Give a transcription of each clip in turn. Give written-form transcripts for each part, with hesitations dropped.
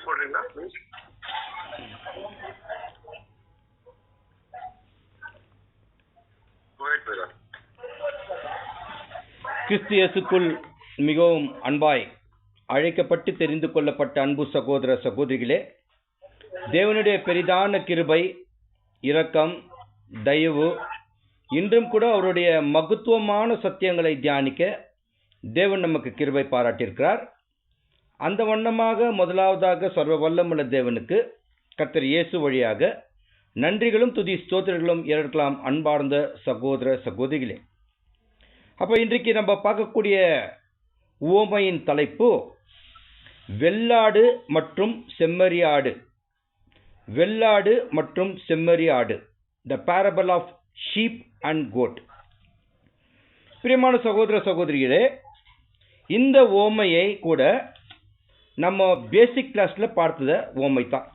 போடுறீங்களா ப்ளீஸ்? கிறிஸ்து இயேசுக்குள் மிகவும் அன்பாய் அழைக்கப்பட்டு தெரிந்து கொள்ளப்பட்ட அன்பு சகோதர சகோதரிகளே, தேவனுடைய பெரிதான கிருபை, இரக்கம், தயவு இன்றும் கூட அவருடைய மகத்துவமான சத்தியங்களை தியானிக்க தேவன் நமக்கு கிருபை பாராட்டியிருக்கிறார். அந்த வண்ணமாக முதலாவதாக சர்வ வல்லமுள்ள தேவனுக்கு கர்த்தர் இயேசு வழியாக நன்றிகளும் துதி ஸ்தோத்திரங்களும் ஏற்கலாம் அன்பார்ந்த சகோதர சகோதரிகளே. அப்போ இன்றைக்கு நம்ம பார்க்கக்கூடிய உவமையின் தலைப்பு வெள்ளாடு மற்றும் செம்மறியாடு. வெள்ளாடு மற்றும் செம்மறியாடு, the parable of sheep and goat. பிரியமான சகோதர சகோதரிகளே, இந்த உவமையை கூட நம்ம பேசிக் கிளாஸ்ல பார்த்தத உவமை தான்.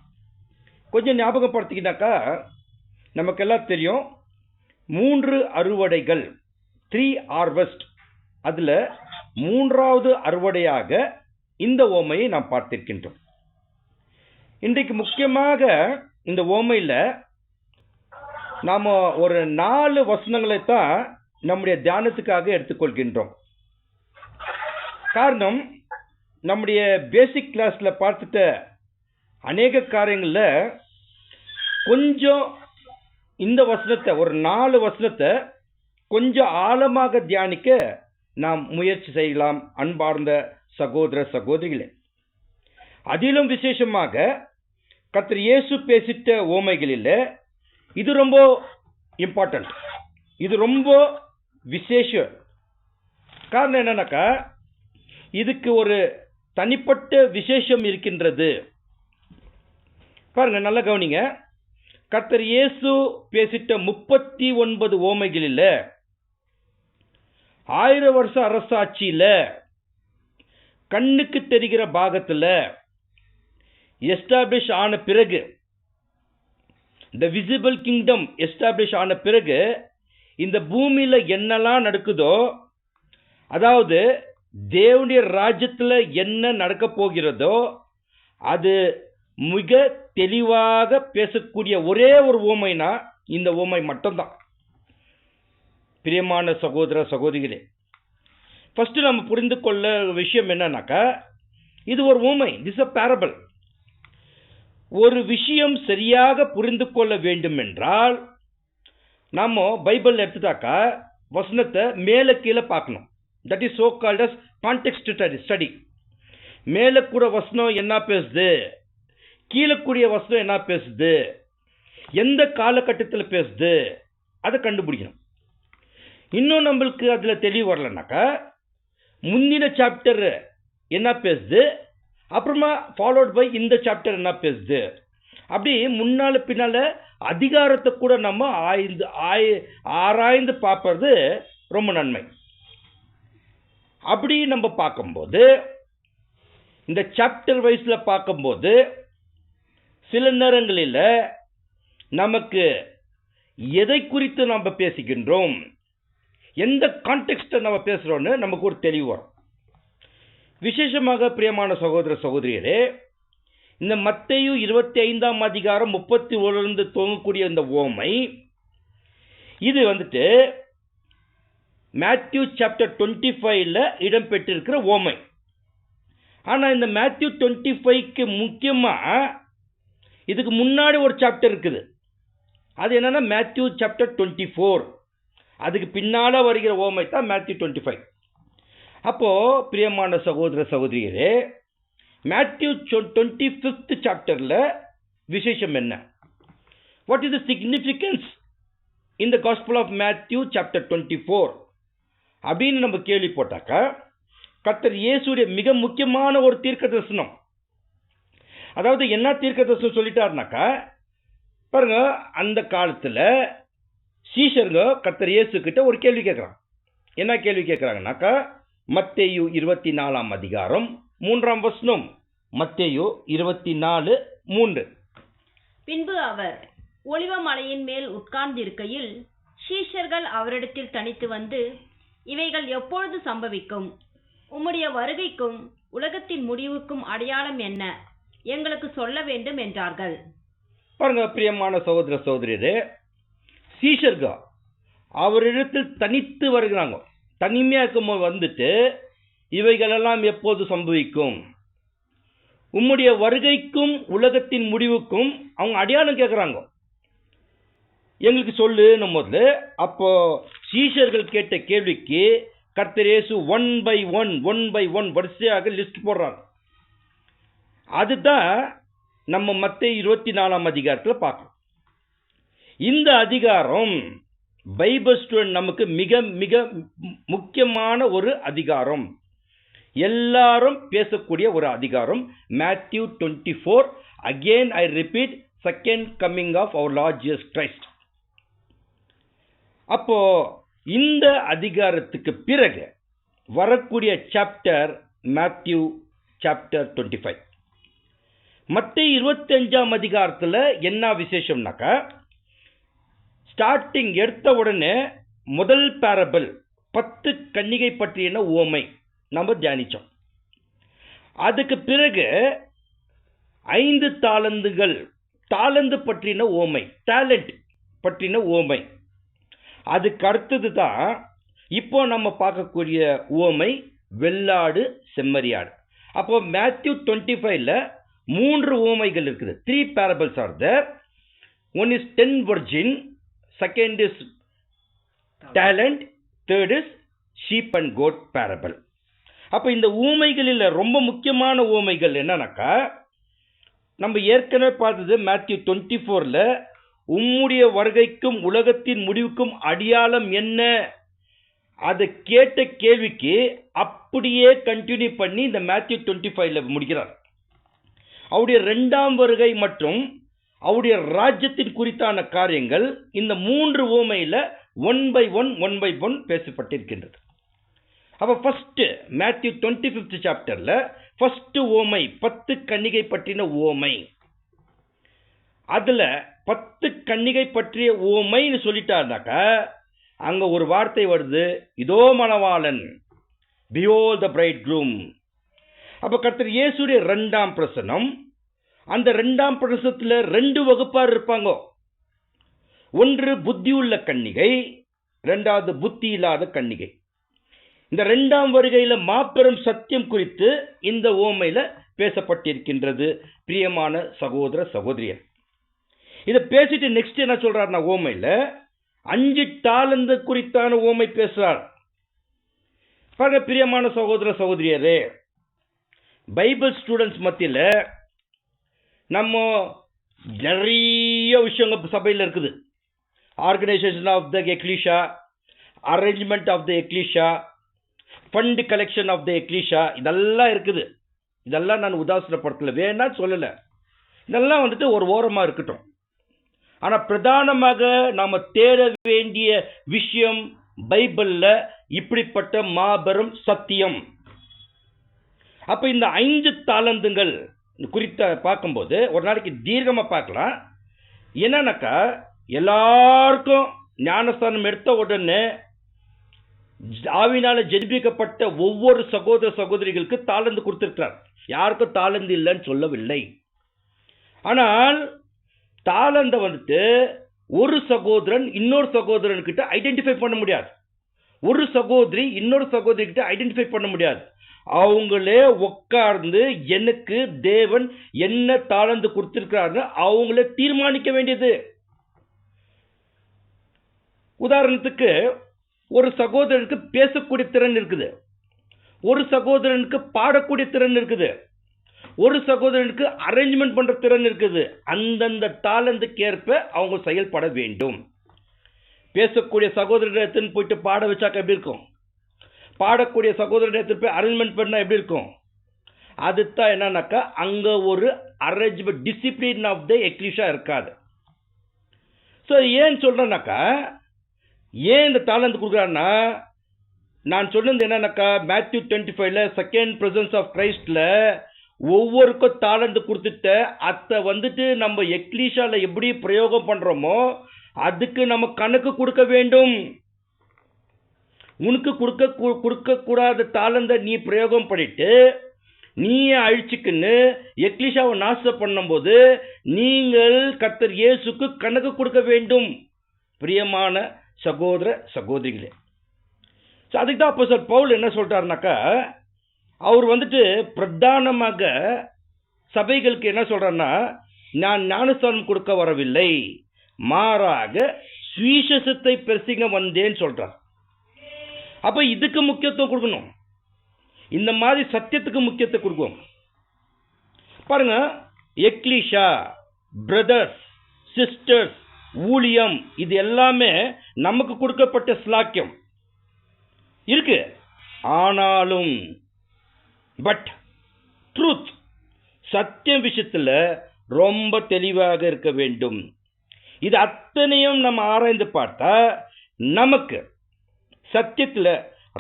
கொஞ்சம் ஞாபகப்படுத்திக்கிட்டாக்கா நமக்கெல்லாம் தெரியும், 3 அறுவடைகள், 3 ஹார்வெஸ்ட். அதுல 3வது அறுவடையாக இந்த உவமையை நாம் பார்த்திருக்கின்றோம். இன்றைக்கு முக்கியமாக இந்த உவமையில நாம ஒரு 4 வசனங்களை தான் நம்முடைய தியானத்துக்காக எடுத்துக்கொள்கின்றோம். காரணம், நம்முடைய பேசிக் கிளாஸ்ல பார்த்துட்ட அநேக காரியங்கள்ல கொஞ்சம் இந்த வசனத்தை, ஒரு 4 வசனத்தை கொஞ்சம் ஆழமாக தியானிக்க நாம் முயற்சி செய்யலாம் அன்பார்ந்த சகோதர சகோதரிகளே. அதிலும் விசேஷமாக கர்த்தர் இயேசு பேசிட்ட உவமைகளில் இது ரொம்ப இம்பார்ட்டன்ட், இது ரொம்ப விசேஷம். காரணம் என்னன்னாக்கா, இதுக்கு ஒரு தனிப்பட்ட விசேஷம் இருக்கின்றது. பாருங்க, நல்ல கவனிங்க. கர்த்தர் இயேசு பேசிட்ட 39 உவமைகளில் 1000 வருஷ அரசாட்சியில கண்ணுக்கு தெரிகிற பாகத்துல எஸ்டாப்ளிஷ் ஆன பிறகு, the visible kingdom எஸ்டாப்ளிஷ் ஆன பிறகு இந்த பூமியில என்னெல்லாம் நடக்குதோ, அதாவது தேவனுடைய ராஜ்யத்துல என்ன நடக்க போகிறதோ அது மிக தெளிவாக பேசக்கூடிய ஒரே ஒரு உவமைனா இந்த உவமை மட்டும்தான். பிரியமான சகோதர சகோதரிகளே, ஃபர்ஸ்ட் நம்ம புரிந்து கொள்ள விஷயம் என்னன்னாக்கா, இது ஒரு உவமை, this is a parable. ஒரு விஷயம் சரியாக புரிந்து கொள்ள வேண்டும் என்றால் நம்ம பைபிள் எடுத்துட்டாக்கா வசனத்தை மேல கீழே பார்க்கணும். That is so called as context study. மேல கூட வசனம் என்ன பேசுது, கீழே கூடிய வசனம் என்ன பேசுது, எந்த காலகட்டத்தில் பேசுது, அதை கண்டுபிடிக்கணும். இன்னும் நம்மளுக்கு அதுல தெளிவு வரலனாக்கா முந்தின சாப்டர் என்ன பேசுது, அப்புறமா ஃபாலோட் பை இந்த சாப்டர் என்ன பேசுது, அப்படி முன்னால பின்னால அதிகாரத்தை கூட நம்ம ஆராய்ந்து பார்ப்பது ரொம்ப நன்மை. அப்படி நம்ம பார்க்கும்போது, இந்த சாப்டர் வைஸ்ல பார்க்கும்போது சில நேரங்களில் நமக்கு எதை குறித்து நம்ம பேசுகின்றோம், எந்த கான்டெக்ஸ்ட நம்ம பேசுறோம்னு நமக்கு ஒரு தெளிவு வரும். விசேஷமாக பிரியமான சகோதர சகோதரிகளே, இந்த மத்தேயு 25ஆம் அதிகாரம் 31 துவங்கக்கூடிய இந்த உவமை, இது வந்துட்டு மேத்யூ சாப்டர் 25ல இடம் பெற்றிருக்கிற உவமை. ஆனா இந்த மேத்யூ 25க்கு முக்கியமா இதுக்கு முன்னாடி ஒரு சாப்டர் இருக்குது. அது என்னன்னா மேத்யூ சாப்டர் 24. அதுக்கு பின்னால வருகிற உவமை தான் மேத்யூ 25. அப்போ பிரியமான சகோதர சகோதரிகளே, மேத்யூ 25th சாப்டர்ல விசேஷம் என்ன? What is the significance in the gospel of Matthew chapter 24 அப்படின்னு நம்ம கேள்வி போட்டாக்கா, கர்த்தர் இயேசுடைய மிக முக்கியமான ஒரு தீர்க்க தரிசனம். அதாவது என்ன தீர்க்க தரிசனம் சொல்லிட்டாருனாக்கா, பாருங்க, அந்த காலத்துல சீஷருங்க கர்த்தர் இயேசு கிட்ட ஒரு கேள்வி கேட்கறாங்க. என்ன கேள்வி கேட்கறாங்கனாக்கா, மத்தேயு 24ஆம் அதிகாரம் 3ஆம் வசனம். மத்தேயு 24:3. பின்பு அவர் ஒலிவ மலையின் மேல் உட்கார்ந்திருக்கையில் சீஷர்கள் அவரிடத்தில் தனித்து வந்து, இவைகள் எப்பொழுது சம்பவிக்கும்? உம்முடைய வருகைக்கும் உலகத்தின் முடிவுக்கும் அடையாளம் என்ன எங்களுக்கு சொல்ல வேண்டும் என்றார்கள். பாருங்க பிரியமான சகோதர சகோதரியரே, சீஷர்கள் அவரிடத்தில் தனித்து வருகிறாங்க. தனிமையா இருக்கும்போது வந்துட்டு இவைகளெல்லாம் எப்போது சம்பவிக்கும், உம்முடைய வருகைக்கும் உலகத்தின் முடிவுக்கும் அவங்க அடையாளம் கேட்குறாங்க. எங்களுக்கு சொல்லுன்னும் போது அப்போ சீஷர்கள் கேட்ட கேள்விக்கு கர்த்தர் இயேசு ஒன் பை ஒன் வரிசையாக லிஸ்ட் போடுறாங்க. அதுதான் நம்ம மத்தேயு 24 அதிகாரத்தில் பார்க்கணும். இந்த அதிகாரம் பைபிள் ஸ்டூடெண்ட் நமக்கு மிக மிக முக்கியமான ஒரு அதிகாரம், எல்லாரும் பேசக்கூடிய ஒரு அதிகாரம். Matthew 24, again I repeat, second coming of our Lord Jesus Christ. அப்போ இந்த அதிகாரத்துக்கு பிறகு வரக்கூடிய சாப்டர் மேத்யூ சாப்டர் 25. மத்தேயு 25 அதிகாரத்தில் என்ன விசேஷம்னாக்கா, ஸ்டார்டிங் எடுத்த உடனே முதல் பேரபிள் 10 கன்னிகை பற்றின உவமை நம்ம தியானிச்சோம். அதுக்கு பிறகு 5 தாலந்துகள், தாலந்து பற்றின உவமை, டேலண்ட் பற்றின உவமை. அதுக்கு அடுத்தது தான் இப்போ நம்ம பார்க்கக்கூடிய உவமை வெள்ளாடு செம்மறியாடு. அப்போ மேத்யூ 25ல 3 உவமைகள் இருக்குது. 3 parables are there. One is 10 virgin, second is talent, third is sheep and goat parable. அப்போ இந்த ஊமைகளில் ரொம்ப முக்கியமான ஊமைகள் என்னன்னாக்கா, நம்ம ஏற்கனவே பார்த்தது மேத்யூ 24ல உம்முடைய வருகைக்கும் உலகத்தின் முடிவுக்கும் அடையாளம் என்ன, அதை கேட்ட கேள்விக்கு அப்படியே கண்டினியூ பண்ணி இந்த மேத்யூ 25ல முடிக்கிறார். அவருடைய 2ஆம் வருகை மற்றும் அவருடைய ராஜ்யத்தின் குறித்தான காரியங்கள் இந்த 3 உவமையில ஒன் பை ஒன் பேசப்பட்டிருக்கின்றது. அப்ப ஃபர்ஸ்ட் மேத்யூ 25th சாப்டர்ல ஃபர்ஸ்ட் உவமை 10 கன்னிகை பற்றின உவமை. அதுல 10 கன்னிகை பற்றிய உவமைன்னு சொல்லிட்டாருனாக்கா அங்க ஒரு வார்த்தை வருது, இதோ மணவாளன், behold the bridegroom. அப்ப கர்த்தர் இயேசுடைய 2ஆம் பிரசனம், அந்த 2ஆம் பிரசனத்துல 2 வகுப்பார் இருப்பாங்க. ஒன்று புத்தியுள்ள கன்னிகை, 2வது புத்தி இல்லாத கன்னிகை. இந்த 2ஆம் வருகையில மாபெரும் சத்தியம் குறித்து இந்த உவமையில பேசப்பட்டிருக்கின்றது. பிரியமான சகோதர சகோதரியர், இதை பேசிட்டு நெக்ஸ்ட் என்ன சொல்றாருன்னா, உவமையில 5 தாலந்து குறித்தான உவமை பேசுறார். பாருங்க பிரியமான சகோதர சகோதரியரே, பைபிள் ஸ்டூடெண்ட்ஸ் மத்தியில நம்ம நிறைய விஷயங்கள் சபையில் இருக்குது. Organisation of the ecclesia, arrangement of the ecclesia, fund collection of the ecclesia, இதெல்லாம் இருக்குது. இதெல்லாம் நான் உதாசனப்படுத்தல, வேணா சொல்லல, இதெல்லாம் வந்துட்டு ஒரு ஓரமா இருக்கட்டும். ஆனா பிரதானமாக நாம தேட வேண்டிய விஷயம் பைபிள்ல இப்படிப்பட்ட மாபெரும் சத்தியம். அப்ப இந்த 5 தாலந்துகள் குறித்த பார்க்கும்போது ஒரு நாளைக்கு தீர்க்கமா பார்க்கலாம். என்னன்னாக்கா, எல்லாருக்கும் ஞானஸ்தானம் எடுத்த உடனே ஆவினால ஜெனிப்பிக்கப்பட்ட ஒவ்வொரு சகோதர சகோதரிகளுக்கு தாலந்து கொடுத்திருக்கிறார். யாருக்கும் தாலந்து இல்லைன்னு சொல்லவில்லை. ஆனால் தாலந்த வந்துட்டு ஒரு சகோதரன் இன்னொரு சகோதரன் கிட்ட ஐடென்டிஃபை பண்ண முடியாது, ஒரு சகோதரி இன்னொரு சகோதரி கிட்ட ஐடென்டிஃபை பண்ண முடியாது. அவங்களே உட்கார்ந்து எனக்கு தேவன் என்ன தாளந்து கொடுத்திருக்கிறாருன்னு அவங்களே தீர்மானிக்க வேண்டியது. உதாரணத்துக்கு ஒரு சகோதரனுக்கு பேசக்கூடிய திறன் இருக்குது, ஒரு சகோதரனுக்கு பாடக்கூடிய திறன் இருக்குது, ஒரு சகோதரனுக்கு அரேஞ்ச்மெண்ட் பண்ற திறன் இருக்குது. அந்தந்த தாளந்துக்கு ஏற்ப அவங்க செயல்பட வேண்டும். பேசக்கூடிய சகோதரத்தின் போயிட்டு பாட வச்சாக்க எப்படி இருக்கும், பாடக்கூடிய சகோதரத்தில் போய் அரேஞ்ச்மெண்ட் பண்ணா எப்படி இருக்கும்? அதுதான் என்னன்னாக்கா, அங்க ஒரு அரேஞ்ச்மெண்ட் டிசிப்ளின் ஆஃப் த எக்லிஷா இருக்காது. ஸோ ஏன் சொல்றேன்னாக்கா, ஏன் இந்த தாளந்து கொடுக்குறாருன்னா, நான் சொன்னது என்னன்னாக்கா, மேத்யூ 25ல செகண்ட் பிரசன்ஸ் ஆஃப் கிரைஸ்ட்ல ஒவ்வொருக்கும் தாளந்து கொடுத்துட்ட அதை வந்துட்டு நம்ம எக்லீஷால எப்படி பிரயோகம் பண்றோமோ அதுக்கு நம்ம கணக்கு கொடுக்க வேண்டும். உனக்கு கொடுக்க கூடாத தாளந்த நீ பிரயோகம் பண்ணிட்டு நீயே அழிச்சுக்குன்னு எக்லிஷாவை நாசம் பண்ணும்போது நீங்கள் கர்த்தர் இயேசுக்கு கணக்கு கொடுக்க வேண்டும். பிரியமான சகோதர சகோதரிகளே, அதுக்கு தான் அப்போஸ்தலர் பவுல் என்ன சொல்றாருனாக்கா, அவர் பிரதானமாக சபைகளுக்கு என்ன சொல்றாருன்னா, நான் ஞானஸ்தானம் கொடுக்க வரவில்லை, மாறாக சுவிசேஷத்தை பிரசங்க வந்தேன்னு சொல்றார். அப்ப இதுக்கு முக்கியத்துவம் கொடுக்கணும், இந்த மாதிரி சத்தியத்துக்கு முக்கியத்துவம் கொடுக்கும். பாருங்க, எக்லிஷா, பிரதர்ஸ், சிஸ்டர்ஸ், ஊழியம், இது எல்லாமே நமக்கு கொடுக்கப்பட்ட ஸ்லாக்கியம் இருக்கு. ஆனாலும் பட் ட்ரூத், சத்தியம் விஷயத்துல ரொம்ப தெளிவாக இருக்க வேண்டும். இது அத்தனையும் நம்ம ஆராய்ந்து பார்த்தா நமக்கு சத்தியத்துல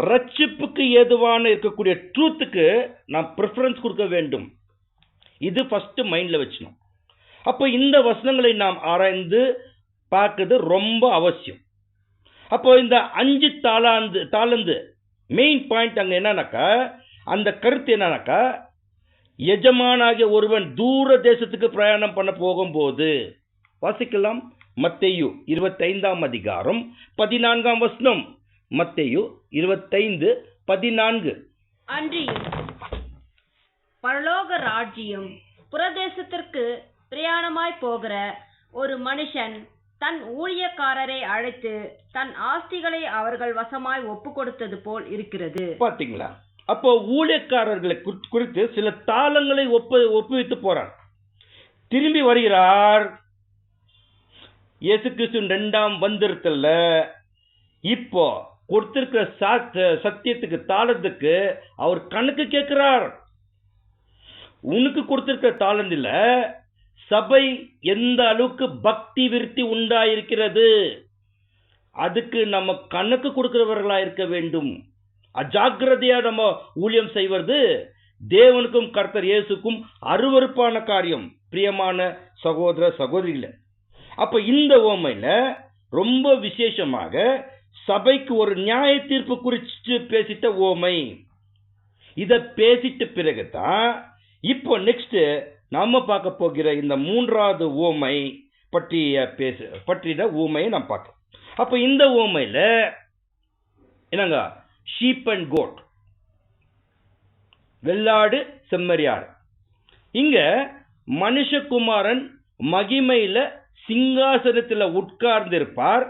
ரட்சிப்புக்கு ஏதுவான இருக்கக்கூடிய ட்ரூத்துக்கு நாம் ப்ரிஃபரன்ஸ் கொடுக்க வேண்டும். இது ஃபர்ஸ்ட் மைண்ட்ல வச்சணும். அப்போ இந்த வசனங்களை நாம் ஆராய்ந்து பார்க்கிறது ரொம்ப அவசியம். அப்போ இந்த 5 தாலந்து மெயின் பாயிண்ட் அங்க என்னன்னாக்கா, அந்த கருத்து என்னன்னாக்கா, எஜமானாகிய ஒருவன் தூர தேசத்துக்கு பிரயாணம் பண்ண போகும்போது, வாசிக்கலாம் மத்தேயு 25 அதிகாரம் 14 வசனம். மத்தேயு 25:14. அன்றியும் பரலோக ராஜ்யம் புரதேசத்திற்கு பிரயாணமாய் போகிற ஒரு மனுஷன் தன் ஊழியக்காரரை அழைத்து தன் ஆஸ்திகளை அவர்கள் வசமாய் ஒப்பு கொடுத்தது போல் இருக்கிறது. பாத்தீங்களா? அப்போ ஊழியக்காரர்களை குறித்து சில தாளங்களை ஒப்புவித்து போறார். திரும்பி வருகிறார். இயேசு கிறிஸ்து 2ஆம் வந்திருக்கல. இப்போ கொடுத்திருக்கிற சத்தியத்துக்கு தாளத்துக்கு அவர் கணக்கு கேட்கிறார். உனக்கு கொடுத்திருக்கிற தாளந்தில சபை எந்த அளவுக்கு பக்தி விருத்தி உண்டாயிருக்கிறது, அதுக்கு நம்ம கணக்கு கொடுக்கிறவர்களா இருக்க வேண்டும். அஜாக்கிரதையா நம்ம ஊழியம் செய்வது தேவனுக்கும் கர்த்தர் இயேசுக்கும் அருவருப்பான காரியம். பிரியமான சகோதர சகோதரிகளே, அப்ப இந்த உவமையில ரொம்ப விசேஷமாக சபைக்கு ஒரு நியாய தீர்ப்பு குறித்து பேசிட்ட உவமை. இத பேசிட்ட பிறகுதான் இப்போ நெக்ஸ்ட் நாம பார்க்க போகிற இந்த 3வது உவமை பற்றின உவமையை நாம் பார்க்கலாம். அப்ப இந்த உவமையில என்னங்க, ஷீப் அண்ட் கோட், வெள்ளாடு செம்மறியாடு. இங்க மனுஷகுமாரன் மகிமையில சிங்காசனத்தில் உட்கார்ந்து இருப்பார்.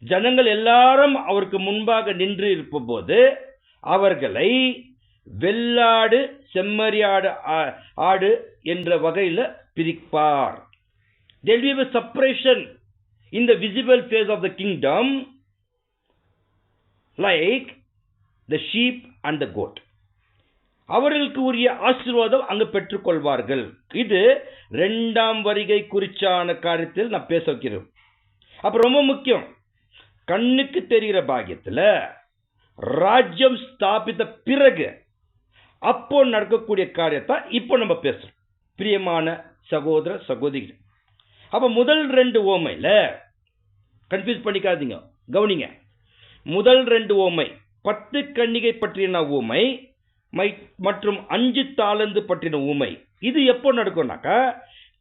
ஜனங்கள் எல்லாரும் அவருக்கு முன்பாக நின்று இருப்ப போது அவர்களை வெள்ளாடு செம்மறியாடு ஆடு என்ற வகையில் பிரிப்பார். There will be a separation in the visible face of the kingdom, like the sheep and the goat. அவர்களுக்கு உரிய ஆசீர்வாதம் அங்கு பெற்றுக்கொள்வார்கள். இது 2ஆம் வருகை குறிச்சான காரியத்தில் நான் பேச வைக்கிறேன். அப்ப ரொம்ப முக்கியம், கண்ணுக்கு தெரிகிற பாக்கியத்தில் ராஜ்யம் ஸ்தாபித்த பிறகு அப்போ நடக்கக்கூடிய காரியத்தை இப்போ நம்ம பேசுறோம். பிரியமான சகோதர சகோதரிகள், அப்ப முதல் 2 உவமையில கன்ஃபியூஸ் பண்ணிக்காதீங்க, கவனிங்க. முதல் 2 உவமை 10 கன்னிகை பற்றின உவமை மற்றும் 5 தாலந்து பற்றின உவமை. இது எப்போ நடக்கும்னாக்கா,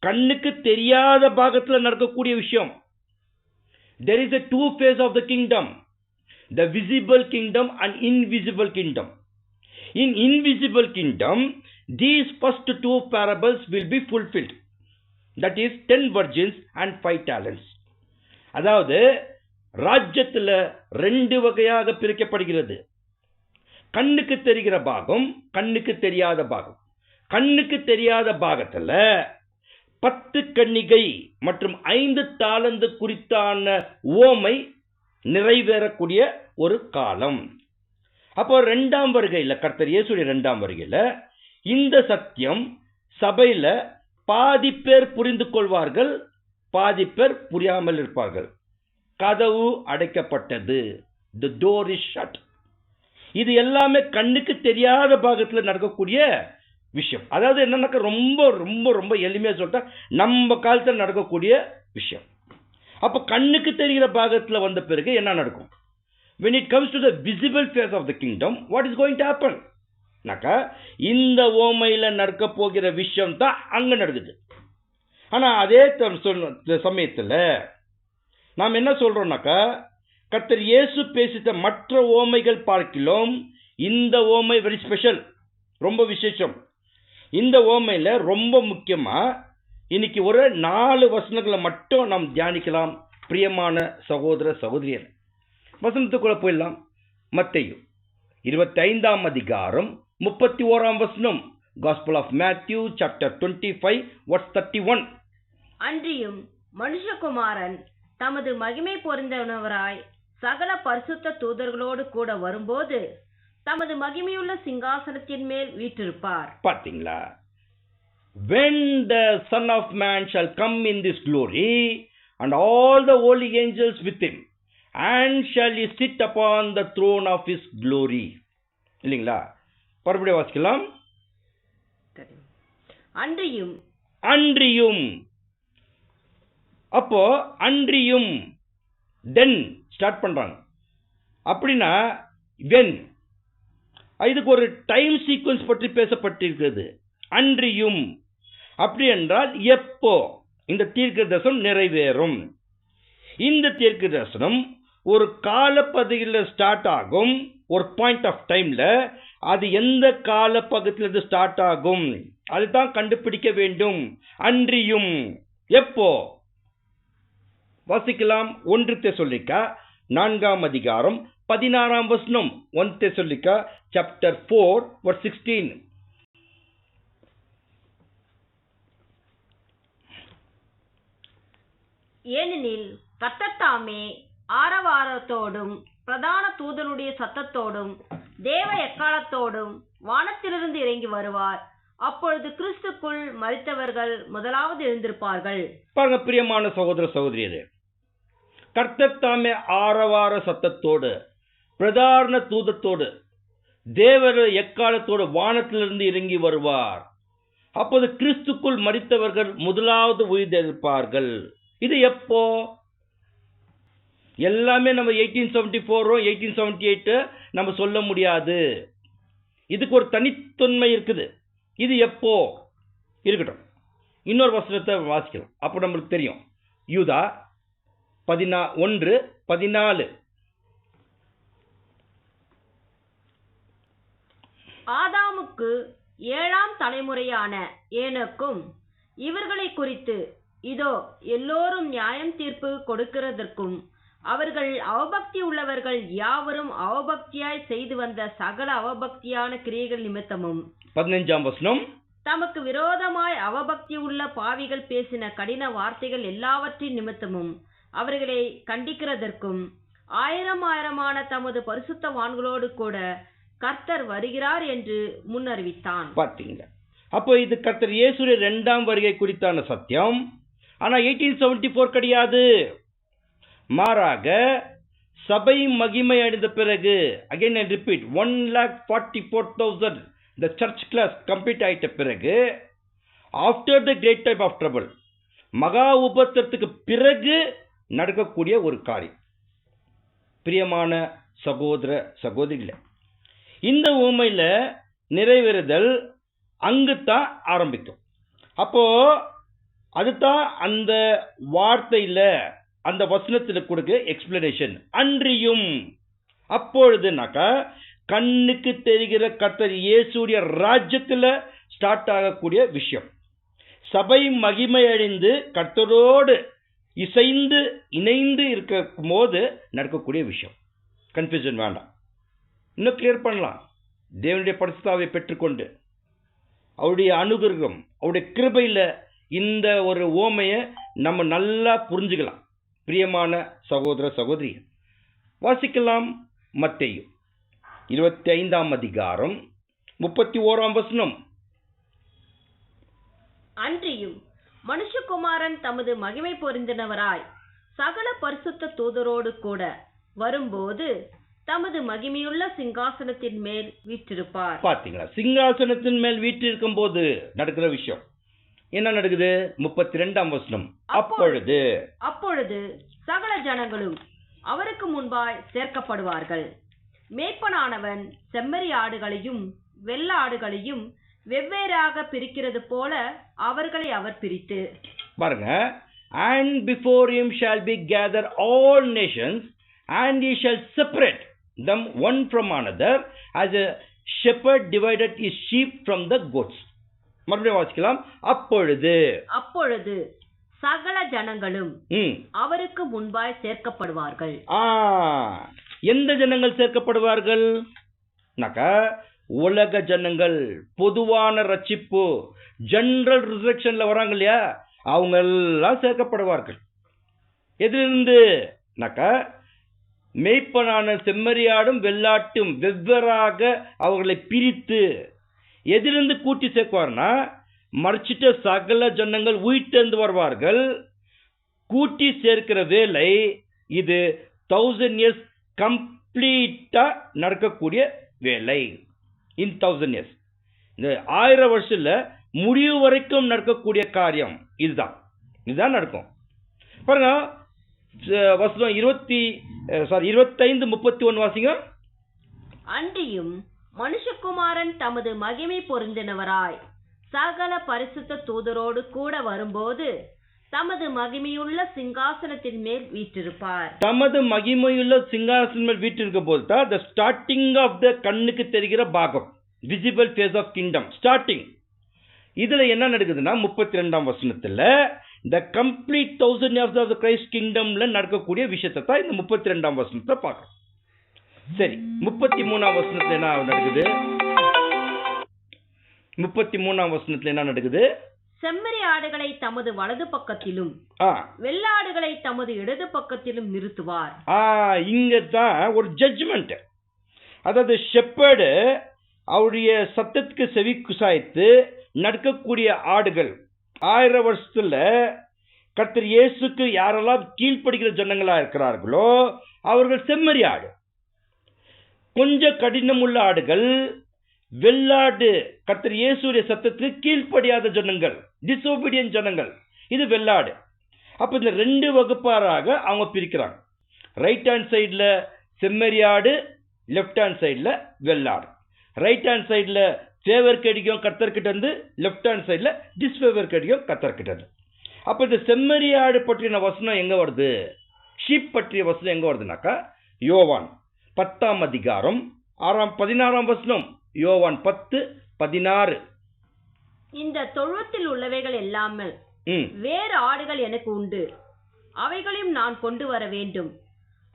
கண்ணுக்கு தெரியாத பாகத்தில் நடக்கக்கூடிய விஷயம். There is a two phase of the kingdom, the visible kingdom and invisible kingdom. In invisible kingdom, these first 2 parables will be fulfilled. That is 10 virgins and 5 talents. அதாவது ராஜ்யத்தில் 2 வகையாக பிரிக்கப்படுகிறது. கண்ணுக்கு தெரிகிற பாகம், கண்ணுக்கு தெரியாத பாகம். கண்ணுக்கு தெரியாத பாகத்தில் 10 கன்னிகை மற்றும் 5 தாலந்து குறித்தான உவமை நிறைவேறக்கூடிய ஒரு காலம். அப்போ 2ஆம் வருகையில், கர்த்தர் இயேசுடைய 2ஆம் வருகையில் இந்த சத்தியம் சபையில பாதி பேர் புரிந்து கொள்வார்கள், பாதி பேர் புரியாமல் இருப்பார்கள். கதவு அடைக்கப்பட்டது, the door is shut. இது எல்லாமே கண்ணுக்கு தெரியாத பாகத்தில் நடக்கக்கூடிய விஷயம். அதாவது என்னன்னாக்க, ரொம்ப ரொம்ப ரொம்ப எளிமையா சொல்லிட்டா நம்ம காலத்தில் நடக்கக்கூடிய விஷயம். அப்ப கண்ணுக்கு தெரிகிற பாகத்தில் வந்த பிறகு என்ன நடக்கும்? When it comes to the visible face of the kingdom, what is going to happen? இந்த ஓமையில நடக்க போகிற விஷயம் தான் அங்க நடக்குது. ஆனா அதே சமயத்துல நாம் என்ன சொல்றோம்னாக்கா, கர்த்தர் இயேசு பேசிட்ட மற்ற ஓமைகள் பார்க்கிலும் இந்த ஓமை வெரி ஸ்பெஷல், ரொம்ப விசேஷம். இந்த ஓமையில ரொம்ப முக்கியமா இன்னைக்கு ஒரு 4 வசனங்களை மட்டும் நாம் தியானிக்கலாம். பிரியமான சகோதர சகோதரியர், வசனத்துக்குள்ள போயிடலாம். மத்தேயு 25ஆம் அதிகாரம் 31ஆம் வசனம். Gospel of Matthew chapter 25 verse 31. அன்றியும் மனுஷகுமாரன் தமது மகிமை பொருந்தினவராய் சகல பரிசுத்த தூதர்களோடு கூட வரும்போது தமது மகிமையுள்ள சிங்காசனத்தின் மேல் வீற்றிருப்பார். பாத்தீங்களா? When the Son of Man shall come in this glory and all the holy angels with him, and shall he sit upon the throne of his glory. இல்லைங்களா? மறுபடியும் வாசிக்கலாம். அன்றியும் அன்றியும், அப்போ அன்றியும் தென் ஸ்டார்ட் பண்றாங்க. அப்படின்னா வென், இதுக்கு ஒரு டைம் சீக்வன்ஸ் பற்றி பேசப்பட்டிருக்கிறது. அன்றியும் அப்படி என்றால் எப்போ இந்த தீர்க்க தரிசனம் நிறைவேறும். இந்த தீர்க்க தரிசனம் ஒரு காலப்பகுதியில் ஸ்டார்ட் ஆகும், ஒரு பாயிண்ட் ஆஃப் டைம்ல. அது எந்த காலப்பகுதியிலிருந்து ஸ்டார்ட் ஆகும் அதுதான் கண்டுபிடிக்க வேண்டும். அன்றியும் எப்போ? வாசிக்கலாம். 1 தெசலோனிக்கா 4ஆம் அதிகாரம் 16ஆம் வசனம். 1 தெசலோனிக்கா chapter 4 verse 16. ஏனெனில் கர்த்தர் தாமே ஆரவாரத்தோடும் பிரதான தூதனுடைய சத்தத்தோடும் தேவ எக்காலத்தோடும் வானத்திலிருந்து இறங்கி வருவார். அப்பொழுது கிறிஸ்துக்குள் மரித்தவர்கள் முதலாவது எழுந்திருப்பார்கள். பாருங்க பிரியமான சகோதர சகோதரியரே, கர்த்தர் தாமே ஆரவார சத்தத்தோடு பிரதான தூதத்தோடு தேவர எக்காலத்தோடு வானத்திலிருந்து இறங்கி வருவார். அப்போது கிறிஸ்துக்குள் மரித்தவர்கள் முதலாவது உயிர்த்தெழுப்பார்கள். இது எப்போ? எல்லாமே நம்ம 1874 1878 நம்ம சொல்ல முடியாது. இதுக்கு ஒரு தனித்தன்மை இருக்குது. இது எப்போ இருக்கட்டும், இன்னொரு வசனத்தை வாசிக்கலாம், அப்போ நம்மளுக்கு தெரியும். யூதா 1:14. ஆதாமுக்கு 7ஆம் தலைமுறையான ஏனோக்கும் இவர்களை குறித்து இதோ எல்லோரும் நியாயம் தீர்ப்பு கொடுக்கிறதற்கும் அவர்கள் அவபக்தி உள்ளவர்கள் யாவரும் அவபக்தியாய் செய்து வந்த சகல அவபக்தியான கிரியைகள் நிமித்தமும் 15ஆம் வசனம். தமக்கு விரோதமாய் அவபக்தி உள்ள பாவிகள் பேசின கடின வார்த்தைகள் எல்லாவற்றின் நிமித்தமும் அவர்களை கண்டிக்கிறதற்கும் ஆயிரமான தமது பரிசுத்தவான்களோடு கூட கர்த்தர் வருகிறார் என்று முன்னறிவித்தான். பாத்தீங்க, அப்போ இது கர்த்தர் இயேசுடைய 2ஆம் வருகை குறித்தான சத்தியம். ஆனா 1874 கிடையாது. மாறாக சபை மகிமை அடைந்த பிறகு, again I repeat, 1,44,000 the church class complete ஆயிட்ட பிறகு, after the great time of trouble, மகா உபத்திரத்துக்கு பிறகு நடக்கக்கூடிய ஒரு காரியம். பிரியமான சகோதர சகோதரிகளே, இந்த உண்மையில நிறைவேறுதல் அங்குதான் ஆரம்பிக்கும். அப்போ அதுதான் அந்த வார்த்தையில அந்த வசனத்தில் கொடுக்க எக்ஸ்பிளனேஷன். அன்றியும், அப்பொழுதுனாக்கா கண்ணுக்கு தெரிகிற கர்த்தர் இயேசுடைய ராஜ்யத்தில் ஸ்டார்ட் ஆகக்கூடிய விஷயம். சபை மகிமை அடைந்து கர்த்தரோடு இணைந்து இருக்கும் போது நடக்கக்கூடிய விஷயம். கன்ஃபியூஷன் வேண்டாம், இன்னும் கிளியர் பண்ணலாம். தேவனுடைய பரிசுத்தாவை பெற்றுக்கொண்டு அவருடைய அனுகிரகம், அவருடைய கிருபையில் இந்த ஒரு ஓமையை நம்ம நல்லா புரிஞ்சுக்கலாம். பிரியமான சகோதர சகோதரி, வாசிக்கலாம். மத்தேயு 25ஆம் அதிகாரம் 31ஆம் வசனம். அன்றியும் மனுஷகுமாரன் தமது மகிமை பொருந்தினவராய் சகல பரிசுத்த தூதரோடு கூட வரும்போது தமது மகிமையுள்ள சிங்காசனத்தின் மேல் வீற்றிருப்பார். பாத்தீங்களா? சிங்காசனத்தின் மேல் வீற்றிருக்கும் போது நடக்கிற விஷயம் என்ன நடக்குது? 32ஆம் வசனம். அப்பொழுது சகல ஜனங்களும் அவருக்கு முன்பாய் சேர்க்கப்படுவார்கள். மேய்ப்பனானவன் செம்மறி ஆடுகளையும் வெள்ள ஆடுகளையும் வெவ்வேறாக பிரிக்கிறது போல அவர்களை அவர் பிரித்து பாருங்க, and before him shall be gathered all nations, and he shall separate them one from another, as a shepherd divided his sheep from the goats. மறுபடியும் வாசிக்கலாம். அப்பொழுது சகல ஜனங்களும் அவருக்கு முன்பாய் சேர்க்கப்படுவார்கள். எந்த ஜனங்கள் சேர்க்கப்படுவார்கள்? உலக ஜனங்கள், பொதுவான ரட்சிப்பு, ஜெனரல் ரிசரக்ஷன்ல வராங்க இல்லையா, அவங்க எல்லாம் சேர்க்கப்படுவார்கள். எதிலிருந்து? மேய்ப்பனான செம்மறியாடும் வெள்ளாட்டும் வெவ்வேறாக அவர்களை பிரித்து எதிலிருந்து கூட்டி சேர்க்குவார்னா, மறைச்சிட்ட சகல ஜனங்கள் உயிர்த்தெழுந்து வருவார்கள். கூட்டி சேர்க்கிற வேலை இது 1000 years கம்ப்ளீட்டா நடக்கக்கூடிய வேலை. இன் 1000 years, இந்த 1000 வருஷத்துல முடிவு வரைக்கும் நடக்கக்கூடிய காரியம் இதுதான் நடக்கும். பாருங்க, வசனம் 25:31 வாசிங்க. அன்றியும் மனுஷகுமாரன் தமது மகிமை பொருந்தினவராய் சகல பரிசுத்த தூதரோடு கூட வரும்போது தமது மகிமையுள்ள சிங்காசனத்தின் மேல் வீற்றிருப்பார். தமது மகிமையுள்ள சிங்காசனத்தின் மேல் வீற்றிருக்கும் போது தான் the starting of the கண்ணுக்கு தெரிகிற பாகம், visible face of kingdom starting. இதுல என்ன நடக்குதுன்னா 32ஆம் வசனத்துல the complete 1000 years of the Christ kingdomல நடக்கக்கூடிய விஷயத்தை தான் இந்த 32ஆம் வசனத்தை பார்க்கணும். சரி, 33ஆம் வசனத்துல என்ன நடக்குது? 33ஆம் வசனத்துல என்ன நடக்குது? செம்மறி ஆடுகளை தமது வலது பக்கத்திலும் வெள்ளாடுகளை தமது இடது பக்கத்திலும் நிறுத்துவார். இங்கதான் ஒரு ஜட்ஜ்மெண்ட். அதாவது ஷெப்பர்டு அவருடைய சத்தத்துக்கு செவி குசாய்த்து நடக்கக்கூடிய ஆடுகள் 1000 வருஷத்துல கர்த்தர் இயேசுக்கு யாரெல்லாம் கீழ்ப்படுகிற ஜனங்களா இருக்கிறார்களோ அவர்கள் செம்மறி ஆடு. கொஞ்சம் கடினம் உள்ள ஆடுகள் வெள்ளாடு, கர்த்தர் இயேசுடைய சத்தத்துக்கு கீழ்ப்படியாத ஜனங்கள், டிசோபீடியன்ட் ஜனங்கள், இது வெள்ளாடு. அப்ப இந்த 2 வகுப்பாராக அவங்க பிரிக்கிறாங்க. ரைட் ஹேண்ட் சைட்ல செம்மறி ஆடு, லெப்ட் ஹேண்ட் சைட்ல வெள்ளாடு. ரைட் ஹேண்ட் சைட்ல ஃபேவர் கிடைக்கும் கர்த்தர்கிட்ட இருந்து, லெப்ட் ஹேண்ட் சைட்ல டிஸ்ஃபேவர் கிடைக்கும் கர்த்தர்கிட்ட இருந்து. அப்ப இந்த செம்மறி ஆடு பற்றின வசனம் எங்க வருது? ஷீப் பற்றிய வசனம் எங்க வருதுனாக்கா யோவான் 10ஆம் அதிகாரம் 16ஆம் வசனம். யோவான் 10:16. இந்த தொழுவத்தில் உள்ளவைகள் எல்லாமே வேறு ஆடுகள் எனக்கு உண்டு, அவைகளையும் நான் கொண்டு வர வேண்டும்,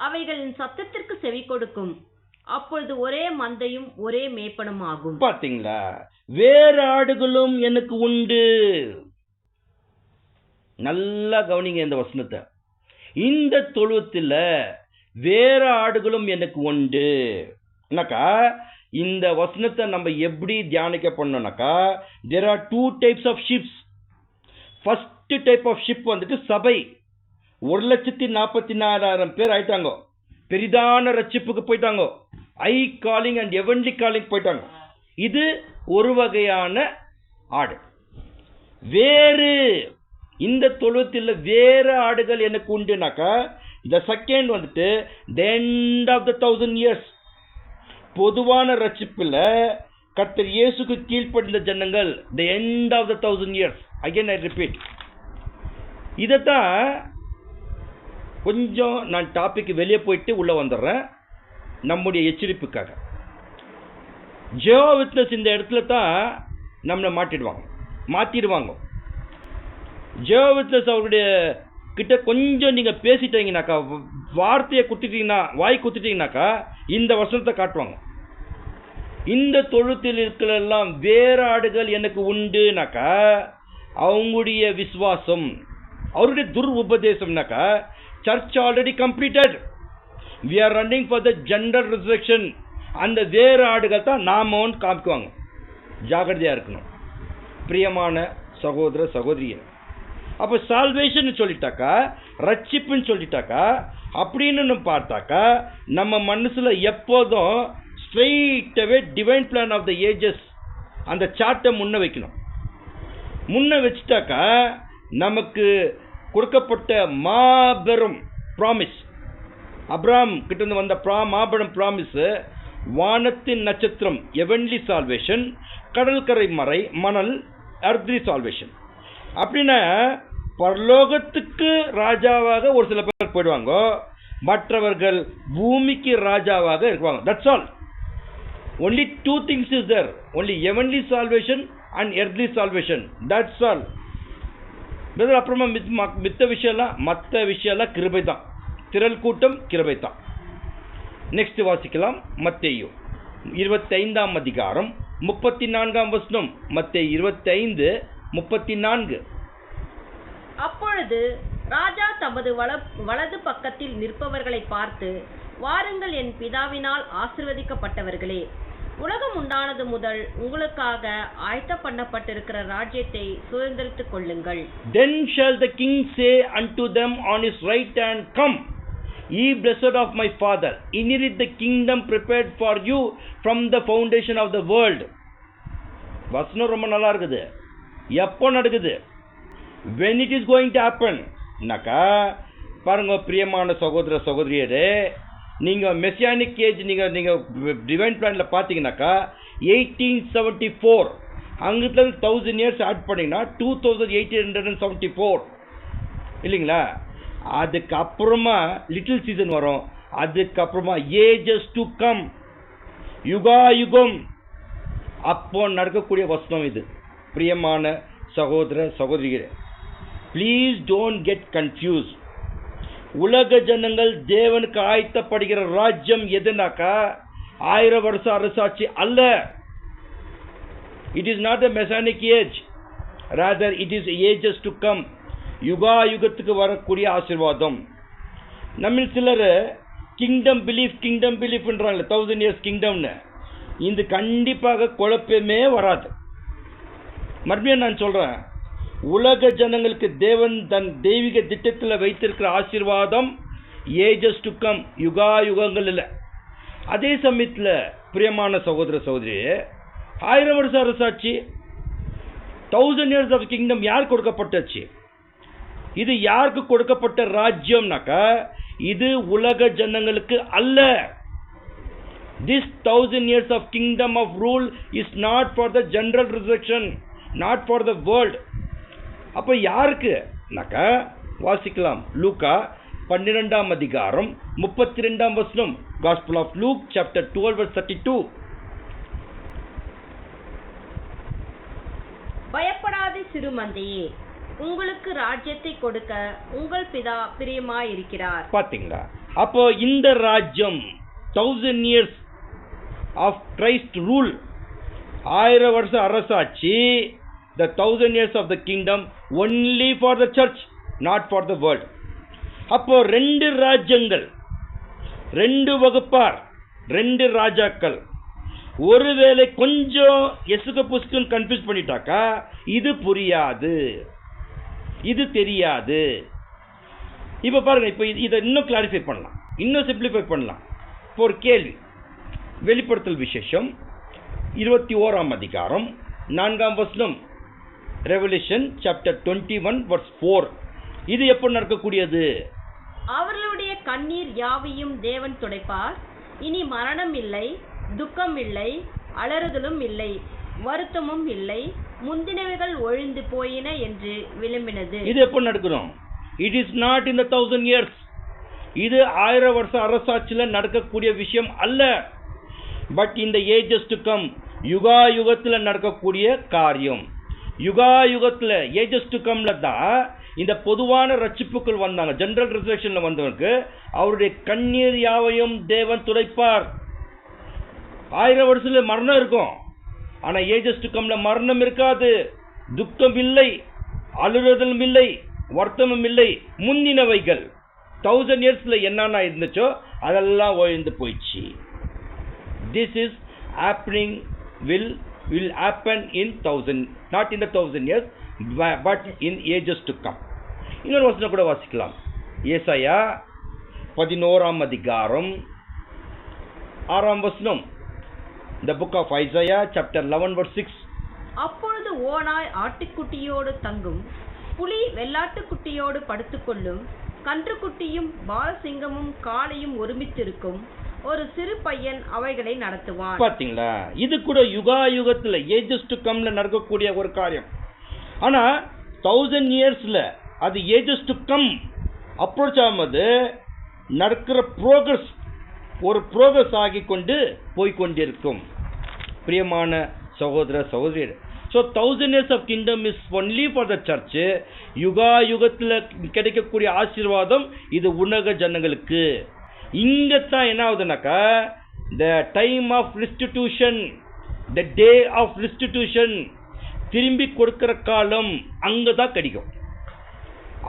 அவைகளின் சத்தத்திற்கு செவி கொடுக்கும், அப்பொழுது ஒரே மந்தையும் ஒரே மேய்ப்பனும் ஆகும். பாத்தீங்களா? வேறு ஆடுகளும் எனக்கு உண்டு. நல்லா கவனிங்க இந்த வசனத்தை. இந்த தொழுவத்தில் வேறு ஆடுகளும் எனக்கு உண்டு. இந்த வசனத்தை நம்ம எப்படி தியானிக்க பண்ணோம்னாக்கா, there are 2 types of ships. first type of ship வந்துட்டு சபை. 1,44,000 பேர் ஆயிட்டாங்க. பெரிதான ரட்சிப்புக்கு போயிட்டாங்க. ஐ காலிங் அண்ட் எவன்லி காலிங் போயிட்டாங்க. இது ஒரு வகையான ஆடு. வேறு இந்த தொழுவத்தில் வேறு ஆடுகள் எனக்கு உண்டுனாக்கா, இந்த செகண்ட் வந்துட்டு the end of the 1000 years, பொதுவான ரட்சிப்புல கர்த்தர் இயேசுக்கு கீழ்ப்படிந்த ஜனங்கள், the end of the 1000 years. again I repeat, இதத்தான் கொஞ்சம் நான் டாபிக் வெளியே போயிட்டு உள்ள வந்துடுறேன் நம்முடைய எச்சரிப்புக்காக. ஜெகோவா விட்னஸ் இந்த இடத்துல தான் நம்மளை மாத்திடுவாங்க. ஜெகோவா விட்னஸ் அவருடைய கிட்ட கொஞ்சம் நீங்க பேசிட்டீங்கன்னாக்கா, வார்த்தையை குத்திட்டீங்கன்னா, வாய் குத்திட்டீங்கன்னாக்கா இந்த வசனத்தை காட்டுவாங்க. இந்த தொழுத்தில் இருக்கிறெல்லாம் வேறு ஆடுகள் எனக்கு உண்டுனாக்கா அவங்களுடைய விசுவாசம், அவருடைய உபதேசம்னாக்கா church already completed, we are running for the general resurrection. அந்த வேறு ஆடுகள் தான் நாம காமிக்குவாங்க. ஜாகிரதையா இருக்கணும் பிரியமான சகோதர சகோதரிய. அப்ப சால்வேஷன் சொல்லிட்டாக்கா, ரட்சிப்புன்னு சொல்லிட்டாக்கா, அப்படின்னு பார்த்தாக்கா நம்ம மனசுல எப்போதும் straight away divine plan of the ages அந்த சார்ட்டை முன்ன வைக்கணும். முன்ன வச்சுட்டாக்கா நமக்கு கொடுக்கப்பட்ட மாபெரும் ப்ராமிஸ், அப்ராம் கிட்ட இருந்து வந்த மாபெரும் ப்ராமிஸ் வானத்தின் நட்சத்திரம் எவன்லி சால்வேஷன், கடற்கரை மணல் அர்த்லி சால்வேஷன். அப்படின்னா பரலோகத்துக்கு ராஜாவாக ஒரு சில பேர் போயிடுவாங்க, மற்றவர்கள் பூமிக்கு ராஜாவாக இருப்பாங்க. That's all. only two things is there, only heavenly salvation and earthly salvation, that's all brother. அப்புறமா மற்ற விஷயம்லாம் கிருபை தான், திரள் கூட்டம் கிருபை தான். நெக்ஸ்ட் வாசிக்கலாம். மத்தேயு 25ஆம் அதிகாரம் 34ஆம் வசனம். மத்தேயு 25:34. அப்பொழுது ராஜா தமது வலது பக்கத்தில் நிற்பவர்களை பார்த்து, வாருங்கள் என் பிதாவினால் ஆசீர்வதிக்கப்பட்டவர்களே, உலகம் உண்டானது முதல் உங்களுக்காக ஆயத்த பண்ணப்பட்டிருக்கிற ராஜ்யத்தை சுதந்தரித்துக் கொள்ளுங்கள். Then shall the king say unto them on his right hand, Come, ye blessed of my father, inherit the kingdom prepared for you from the foundation of the world. வசனம் ரொம்ப நல்லா இருக்குது. எப்போ நடக்குது? When it is going to happen. நாக்கா பாருங்க பிரியமான சகோதர சகோதரியரே, நீங்கள் மெசியானிக் ஏஜ் நீங்கள் டிவைன் பிளானில் பார்த்தீங்கன்னாக்கா 1874, அங்கிட்ட 1000 years ஆட் பண்ணிங்கன்னா 2874 இல்லைங்களா? அதுக்கப்புறமா லிட்டில் சீசன் வரும். அதுக்கப்புறமா ஏஜஸ் டு கம், யுகா யுகம், அப்போ நடக்கக்கூடிய வசனம் இது. பிரியமான சகோதர சகோதரிகளே, ப்ளீஸ் டோன்ட் கெட் கன்ஃபியூஸ். உலக ஜனங்கள் தேவனுக்கு ஆயத்தப்படுகிற ராஜ்யம் எதுனாக்கா 1000 வருஷ அரசாட்சி அல்ல. It is not a messianic age, rather it is ages to come, யுகா யுகத்துக்கு வரக்கூடிய ஆசீர்வாதம். நம்ம சிலர் கிங்டம் பிலீஃப்ன்றாங்க, 1000 years கிங்டம்னு. இது கண்டிப்பாக குழப்பமே வராது. மறுபடியும் நான் சொல்றேன், உலக ஜனங்களுக்கு தேவன் தன் தெய்வீக திட்டத்தில் வைத்திருக்கிற ஆசீர்வாதம் ஏஜஸ் டு கம், யுகா யுகங்கள் இல்லை. அதே சமயத்தில் பிரியமான சகோதர சகோதரி, 1000 வருஷ அரசாட்சி, 1000 years ஆஃப் கிங்டம் யார் கொடுக்கப்பட்டாச்சு? இது யாருக்கு கொடுக்கப்பட்ட ராஜ்யம்னாக்கா இது உலக ஜனங்களுக்கு அல்ல. This 1000 years of kingdom of rule is not for the general resurrection, not for the world. அப்ப யாருக்கு நாக்கா வாசிக்கலாம். லூக்கா 12ஆம் அதிகாரம் 32ஆம் வசனம். Gospel of Luke chapter 12 verse 32. பயப்படாதே சிறுமந்தையே, உங்களுக்கு ராஜ்யத்தை கொடுக்க உங்கள் பிதா பிரியமாயிருக்கிறார். பாத்தீங்களா? அப்போ இந்த ராஜ்யம் 1000 years of Christ rule, 1000 வருஷ அரசாட்சி, the 1000 years of the kingdom only for the church, not for the world. அப்போ 2 ராஜ்யங்கள், 2 வகுப்பார், 2 ராஜாக்கள். ஒருவேளை கொஞ்சம் எசுக புஸ்குன்னு கன்ஃபியூஸ் பண்ணிட்டாக்கா இது புரியாது, இது தெரியாது. இப்ப பாருங்க, இப்ப இதை இன்னும் கிளாரிஃபை பண்ணலாம், இன்னும் சிம்பிளிஃபை பண்ணலாம். இப்போ ஒரு கேள்வி. வெளிப்படுத்தல் விசேஷம் 21ஆம் அதிகாரம் 4ஆம் வசனம். Revolution chapter 21 verse 4. இது எப்போ நடக்கக்கூடியது? அவர்களுடைய கண்ணீர் யாவையும் தேவன் துடைப்பார், இனி மரணம் இல்லை, துக்கம் இல்லை, அலறுதலும் இல்லை, வருத்தமும் இல்லை, முந்தினவைகள் ஒழிந்து போயின என்று விளம்பினது. இது எப்போ நடக்கணும்? It is not in the 1000 years. இது 1000 வருஷ அரசாட்சியில் நடக்கக்கூடிய விஷயம் அல்ல. பட் இந்த ஏஜஸ் டு கம், யுகா யுகத்தில் நடக்கக்கூடிய காரியம். யுகா யுகத்தில் ஏஜஸ் டு கம்ல தான் இந்த பொதுவான ரட்சிப்புகள் வந்தாங்க. ஜெனரல் ரிசர்வேஷன்ல வந்தவனுக்கு அவருடைய கண்ணீர் யாவையும் தேவன் துடைப்பார். 1000 வருஷத்துல மரணம் இருக்கும், ஆனா ஏஜஸ் டு கம்ல மரணம் இருக்காது, துக்கம் இல்லை, அலுறுதலும் இல்லை, வருத்தமும் இல்லை. முந்தினவைகள் 1000 yearsல என்னன்னா இருந்துச்சோ அதெல்லாம் ஒழிந்து போயிடுச்சு. This is happening will happen in 1000, not in the 1000 years, but in ages to come. இன்னொரு வசனம் கூட வாசிக்கலாம். ஏசாயா 11ஆம் அதிகாரம் 6ஆம் வசனம். The book of Isaiah chapter 11 verse 6. அப்பொழுது ஓநாய் ஆட்டுக்குட்டியோடு தங்கும், புலி வெள்ளாட்டுக்குட்டியோடு படுத்துக்கொள்ளும், கன்றுக்குட்டியும் பாலசிங்கமும் காளையும் ஒருமித்திருக்கும், ஒரு சிறு பையன் அவைகளை நடத்துவான். பாத்தீங்களா, இது கூட யுகா யுகத்துல ஏஜஸ் டு கம்ல நடக்கக்கூடிய ஒரு காரியம். ஆனா 1000 இயர்ஸ்ல அது ஏஜஸ் டு கம் அப்ரோச் ஆகும்போது நடக்கிற ப்ரோக்ரஸ் ஒரு ப்ரோக்ரஸ் ஆகி கொண்டு போய்கொண்டிருக்கும். பிரியமான சகோதர சகோதரியர், so 1000 years of kingdom is only for the church. யுகா யுகத்தில் கிடைக்கக்கூடிய ஆசீர்வாதம் இது உலக ஜனங்களுக்கு. இங்கத்தான் என்ன ஆகுதுனாக்கா, the time of restitution, the day of restitution, திரும்பி கொடுக்கிற காலம் அங்கதான் கிடைக்கும்.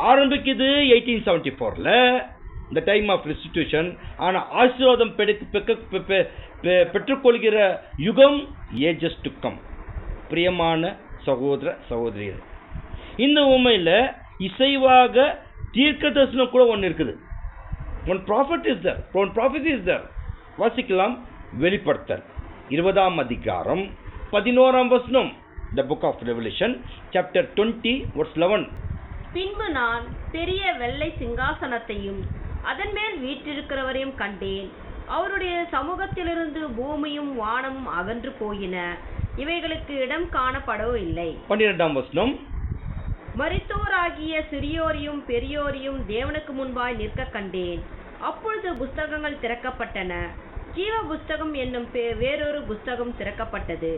ஆரம்பிக்குது 1874ல the time of restitution. ஆனா ஆசீர்வாதம் பெற்றுக்கொள்கிற யுகம் ஏஜஸ் டு கம். பிரியமான சகோதர சகோதரியர், இந்த உண்மையில இசைவாக தீர்க்க தரிசனம் கூட ஒன்று இருக்குது. one prophet is there, one prophecy is there. வாசிக்கலாம். வெளிப்படுத்தல் 20ஆம் அதிகாரம் 11ஆம் வசனம். the book of Revelation chapter 20 verse 11. பின்பு நான் பெரிய வெள்ளை சிங்காசனத்தையும் அதன் மேல் வீற்றிருக்கிறவரையும் கண்டேன். அவருடைய சமூகத்திலிருந்து பூமியும் வானமும் அகன்று போயின, இவைகளுக்கு இடம் காணப்படவில்லை. 12ஆம் வசனம். மரித்தோராகிய சிறியோரையும் பெரியோரையும் தேவனுக்கு முன்பாய் நிற்க கண்டேன். அப்பொழுது புஸ்தகங்கள் திறக்கப்பட்டன. ஜீவ புஸ்தகம் என்னும் வேறொரு புஸ்தகம் திறக்கப்பட்டது.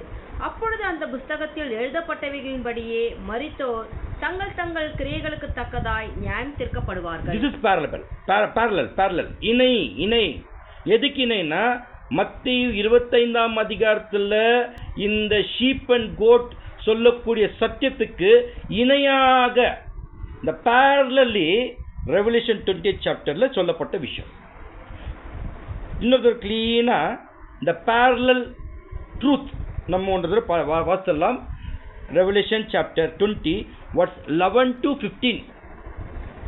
அப்பொழுது அந்த புஸ்தகத்தில் எழுதப்பட்டவைகளின்படியே மரித்தோர் தங்கள் தங்கள் கிரியைகளுக்கு தக்கதாய் நியாயம் தீர்க்கப்படுவார்கள். This is parallel. இணை. எதுக்கு இணைனா, மத்தேயு 25ஆம் அதிகாரத்துல இந்த ஷீப் அண்ட் கோட் சொல்லக்கூடிய சத்தியத்துக்கு இணையாக இந்த parallelly Revelation 20th chapterல சொல்லப்பட்ட விஷயம். இன்னொரு கிளீனா இந்த parallel truth நம்ம ஒன்று வாசிக்கலாம். Revelation chapter 20 verse 11 to 15.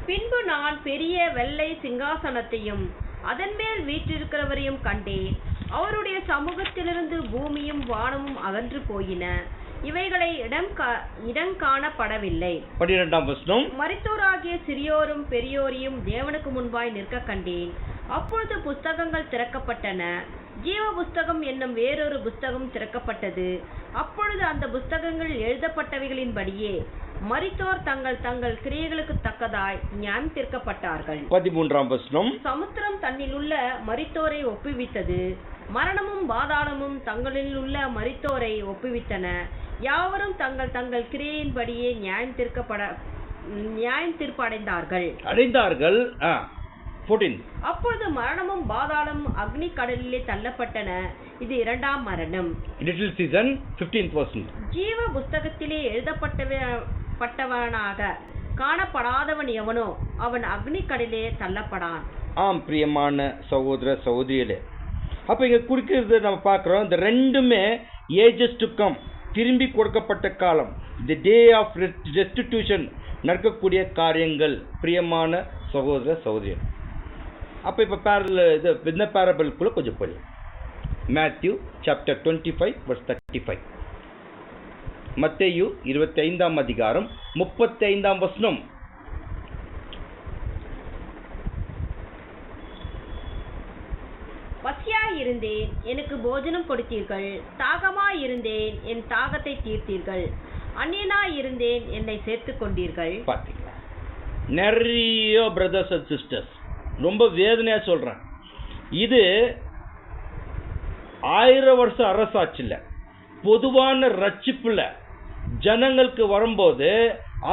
பின்பு நான் பெரிய வெள்ளை சிங்காசனத்தையும் அதன் மேல் வீற்றிருக்கிறவரையும் கண்டேன். அவருடைய சமூகத்திலிருந்து பூமியும் வானமும் அகன்று போயின, இவைகளை இடம் காணப்படவில்லை. 12ஆம் வசனம். மரித்தோராகிய சிறியோரும் பெரியோரையும் தேவனுக்கு முன்பாய் நிற்க கண்டேன். அப்பொழுது புஸ்தகங்கள் திறக்கப்பட்டன. ஜீவ புஸ்தகம் என்னும் வேறொரு புஸ்தகம் திறக்கப்பட்டது. அப்பொழுது அந்த புஸ்தகங்கள் எழுதப்பட்டவைகளின்படியே மரித்தோர் தங்கள் தங்கள் கிரியைகளுக்கு தக்கதாய் நியாயம் தீர்க்கப்பட்டார்கள். 13ஆம் வசனம். சமுத்திரம் தன்னில் உள்ள மரித்தோரை ஒப்புவித்தது. மரணமும் பாதாளமும் தங்களில் உள்ள மரித்தோரை ஒப்புவித்தன. யாவரும் தங்கள் தங்கள் கிரியையின்படியே நியாயம் தீர்ப்பு அடைந்தார்கள். 14. அப்பொழுது மரணமும் பாதாளமும் அக்னி கடலிலே தள்ளப்பட்டன. இது 2ஆம் மரணம். Little season 15%. ஜீவ புஸ்தகத்திலே எழுதப்பட்டவனாக காணப்படாதவன் எவனோ அவன் அக்னி கடலிலே தள்ளப்படான். ஆம், பிரியமான சகோதர சகோதரிகளே, அப்ப இங்க குறிக்கிறது நம்ம பார்க்கிறோம். இந்த ரெண்டுமே ஏஜஸ் டு கம், திரும்பி கொடுக்கப்பட்ட காலம், தி டே ஆஃப் ரெஸ்டிடியூஷன் நடக்கக்கூடிய காரியங்கள். பிரியமான சகோதர சகோதரியர், அப்ப இப்ப இந்த பேரபிள்குள்ள கொஞ்சம் போய் மேத்யூ சாப்டர் 25 verse 35. மத்தேயு 25ஆம் அதிகாரம் 35ஆம் வசனம். பசியாயிருந்தேன், எனக்கு போஜனம் கொடுத்தீர்கள். தாகமாயிருந்தேன், என் தாகத்தை தீர்த்தீர்கள். அந்நியனாயிருந்தேன், என்னை சேர்த்துக் கொண்டீர்கள். பாத்தீங்களா, நிறைய பிரதர்ஸ் அண்ட் சிஸ்டர்ஸ் ரொம்ப வேதனையா சொல்றேன். இது 1000 வருஷம் அரசாட்சியில் பொதுவான ரட்சிப்புல ஜனங்களுக்கு வரும்போது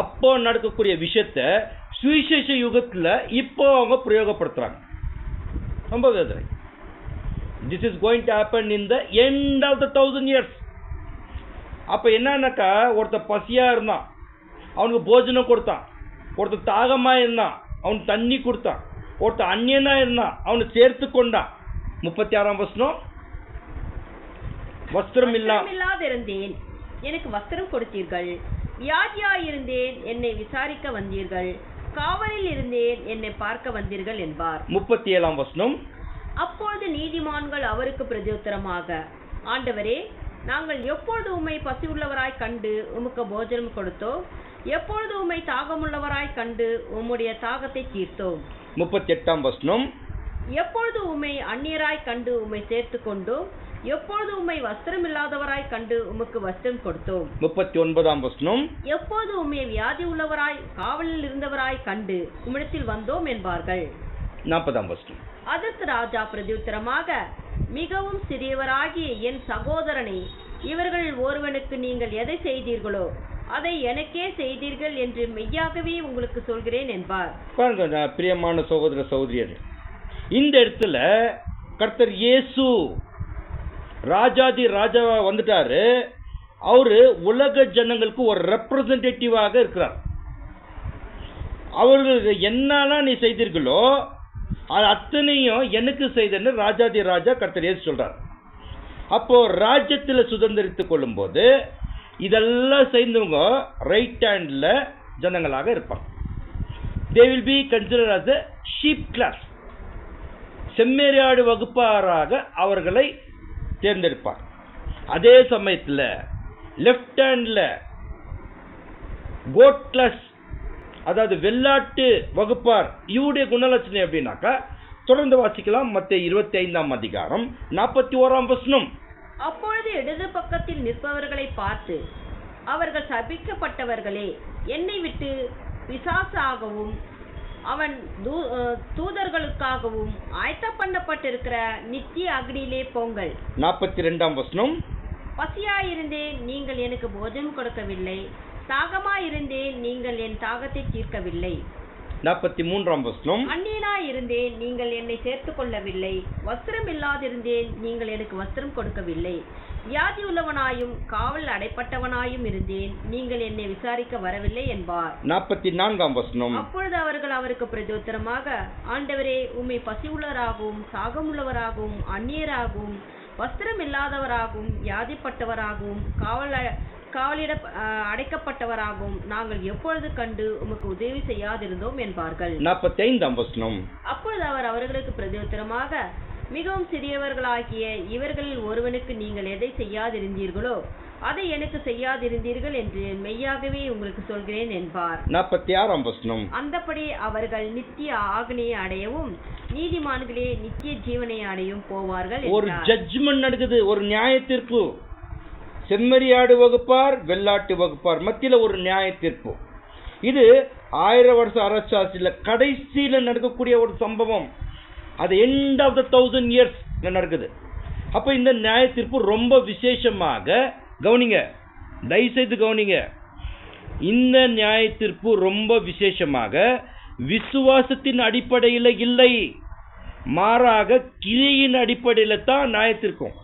அப்போ நடக்கக்கூடிய விஷயத்த சுவிசேஷ யுகத்துல இப்போ அவங்க பிரயோகப்படுத்துறாங்க. ரொம்ப வேதனை. This is going to happen in the end of the 1000 years. அப்ப என்னன்னாக்கா, ஒருத்தர் பசியா இருந்தான், அவனுக்கு போஜனம் கொடுத்தான். ஒருத்தர் தாகமா இருந்தான், அவனுக்கு தண்ணி கொடுத்தான். ஒருத்தர் அந்நியனா இருந்தான், அவனை சேர்த்து கொண்டான். 36ஆம் வசனம். வஸ்திரம் இல்லாதிருந்தேன், எனக்கு வஸ்திரம் கொடுத்தீர்கள். வியாதியாயிருந்தேன், என்னை விசாரிக்க வந்தீர்கள். காவலில் இருந்தேன், என்னை பார்க்க வந்தீர்கள் என்பார். 37ஆம் வசனம். அப்பொழுது நீதிமான்கள் அவருக்கு பிரதியுத்தரமாக, ஆண்டவரே, நாங்கள் எப்பொழுது உம்மை பசி உள்ளவராய் கண்டு உமக்கு போஜனம் கொடுத்தோம்? எப்பொழுது உம்மை தாகமுள்ளவராய் கண்டு உம்முடைய தாகத்தை தீர்த்தோம்? 38ஆம் வசனம். எப்பொழுது உம்மை அந்நியராய் கண்டு உம்மை சேர்த்து கொண்டோம், எப்பொழுது உம்மை வஸ்திரம் இல்லாதவராய் கண்டு உமக்கு வஸ்திரம் கொடுத்தோம். 39ஆம் வசனம். எப்போது உம்மை வியாதி உள்ளவராய் காவலில் இருந்தவராய் கண்டு உம்மிடத்தில் வந்தோம் என்பார்கள். 40ஆம் வசனம். அதற்கு ராஜா பிரதியுத்தரமாக, மிகவும் சிறியவராகிய என் சகோதரனை, இவர்களில் ஒருவனுக்கு நீங்கள் எதை செய்தீர்களோ அதை எனக்கே செய்தீர்கள் என்று மெய்யாகவே உங்களுக்கு சொல்கிறேன் என்பார். பாருங்க பிரியமான சகோதர சகோதரியர், இந்த இடத்துல கர்த்தர் இயேசு ராஜாதி ராஜாவா வந்துட்டாரு. அவரு உலக ஜனங்களுக்கு ஒரு ரெப்ரசன்டேட்டிவாக இருக்கிறார். அவர்களுக்கு என்னெல்லாம் நீ செய்தீர்களோ அது அத்தனையும் எனக்கு செய்தன்னு ராஜாதி ராஜா கர்த்தர் இயேசு சொல்றார். அப்போ ராஜ்யத்தில் சுதந்திரித்துக் கொள்ளும் போது இதெல்லாம் செய்தவங்க ரைட் ஹேண்ட்ல ஜனங்களாக இருப்பாங்க. They will be consider as a sheep class. செம்மறியாடு வகுப்பாராக அவர்களை தேர்ந்தெடுப்பார். அதே சமயத்தில் லெஃப்ட் ஹேண்ட்ல கோட் கிளாஸ், அதாவது வெள்ளாட்டு வகுப்பார், இவருடைய குணலட்சணம் எப்படின்னாக்கா தொடர்ந்து வாசிக்கலாம். மத்தேயு 25ஆம் அதிகாரம் 41ஆம் வசனம். அப்பொழுது இடது பக்கத்தில் நிற்பவர்களை பார்த்து, அவர்கள் சபிக்கப்பட்டவர்களே, என்னை விட்டு பிசாசாகவும் அவன் தூதர்களுக்காகவும் ஆயத்த பண்ணப்பட்டிருக்கிற நித்திய அக்னியிலே போங்கள். 42ஆம் வசனம். பசியாயிருந்தேன், நீங்கள் எனக்கு போஜனம் கொடுக்கவில்லை. தாகமாயிருந்தேன், நீங்கள் என் தாகத்தை தீர்க்கவில்லை. 43ஆம் வசனம். அந்நியனாயிருந்தேன், நீங்கள் என்னை சேர்த்துக் கொள்ளவில்லை. வஸ்திரம் இல்லாதிருந்தேன், நீங்கள் எனக்கு வஸ்திரம் கொடுக்கவில்லை. வியாதி உள்ளவனாயும் காவல் அடைப்பட்டவனாயும் இருந்தேன், நீங்கள் என்னை விசாரிக்க வரவில்லை என்பார். 44ஆம் வசனம். அப்பொழுது அவர்கள் அவருக்கு பிரதியுத்தரமாக, ஆண்டவரே, உம்மை பசியுள்ளவராகவும் தாகமுள்ளவராகவும் அந்நியராகவும் வஸ்திரம் இல்லாதவராகவும் வியாதிப்பட்டவராகவும் காவலிட அடைக்கப்பட்டவராகவும் நாங்கள் எப்பொழுது கண்டு உமக்கு உதவி செய்யாதிருந்தோம் என்பார்கள். 45ஆம் வசனம். அப்பொழுது அவர் அவர்களுக்கு பிரதியுத்தரமாக, மிகவும் சிறியவர்களாகிய இவர்களில் ஒருவனுக்கு நீங்கள் எதை செய்யாதிருந்தீர்களோ அதை எனக்கு செய்யாதிருந்தீர்கள் என்று மெய்யாகவே உங்களுக்கு சொல்கிறேன் என்பார். 46ஆம் வசனம். அந்தபடி அவர்கள் நித்திய ஆக்னியை அடையவும் நீதிமான்களே நித்திய ஜீவனை அடையவும் போவார்கள். ஒரு ஜட்ஜ்மெண்ட் நடக்குது, ஒரு நியாய தீர்ப்பு. செம்மறியாடு வகுப்பார் வெள்ளாட்டு வகுப்பார் மத்தியில ஒரு நியாய தீர்ப்பு. இது 1000 வருஷ அரசாட்சியில கடைசியில நடக்கக்கூடிய ஒரு சம்பவம். அது எண்ட் ஆஃப் த 1000 இயர்ஸ் நடக்குது. அப்ப இந்த நியாய தீர்ப்பு ரொம்ப விசேஷமாக கவனிங்க, தயவுசெய்து கவனிங்க. இந்த நியாய தீர்ப்பு ரொம்ப விசேஷமாக விசுவாசத்தின் அடிப்படையில் இல்லை, மாறாக கிரியின் அடிப்படையில் தான் நியாயத்திற்கும்.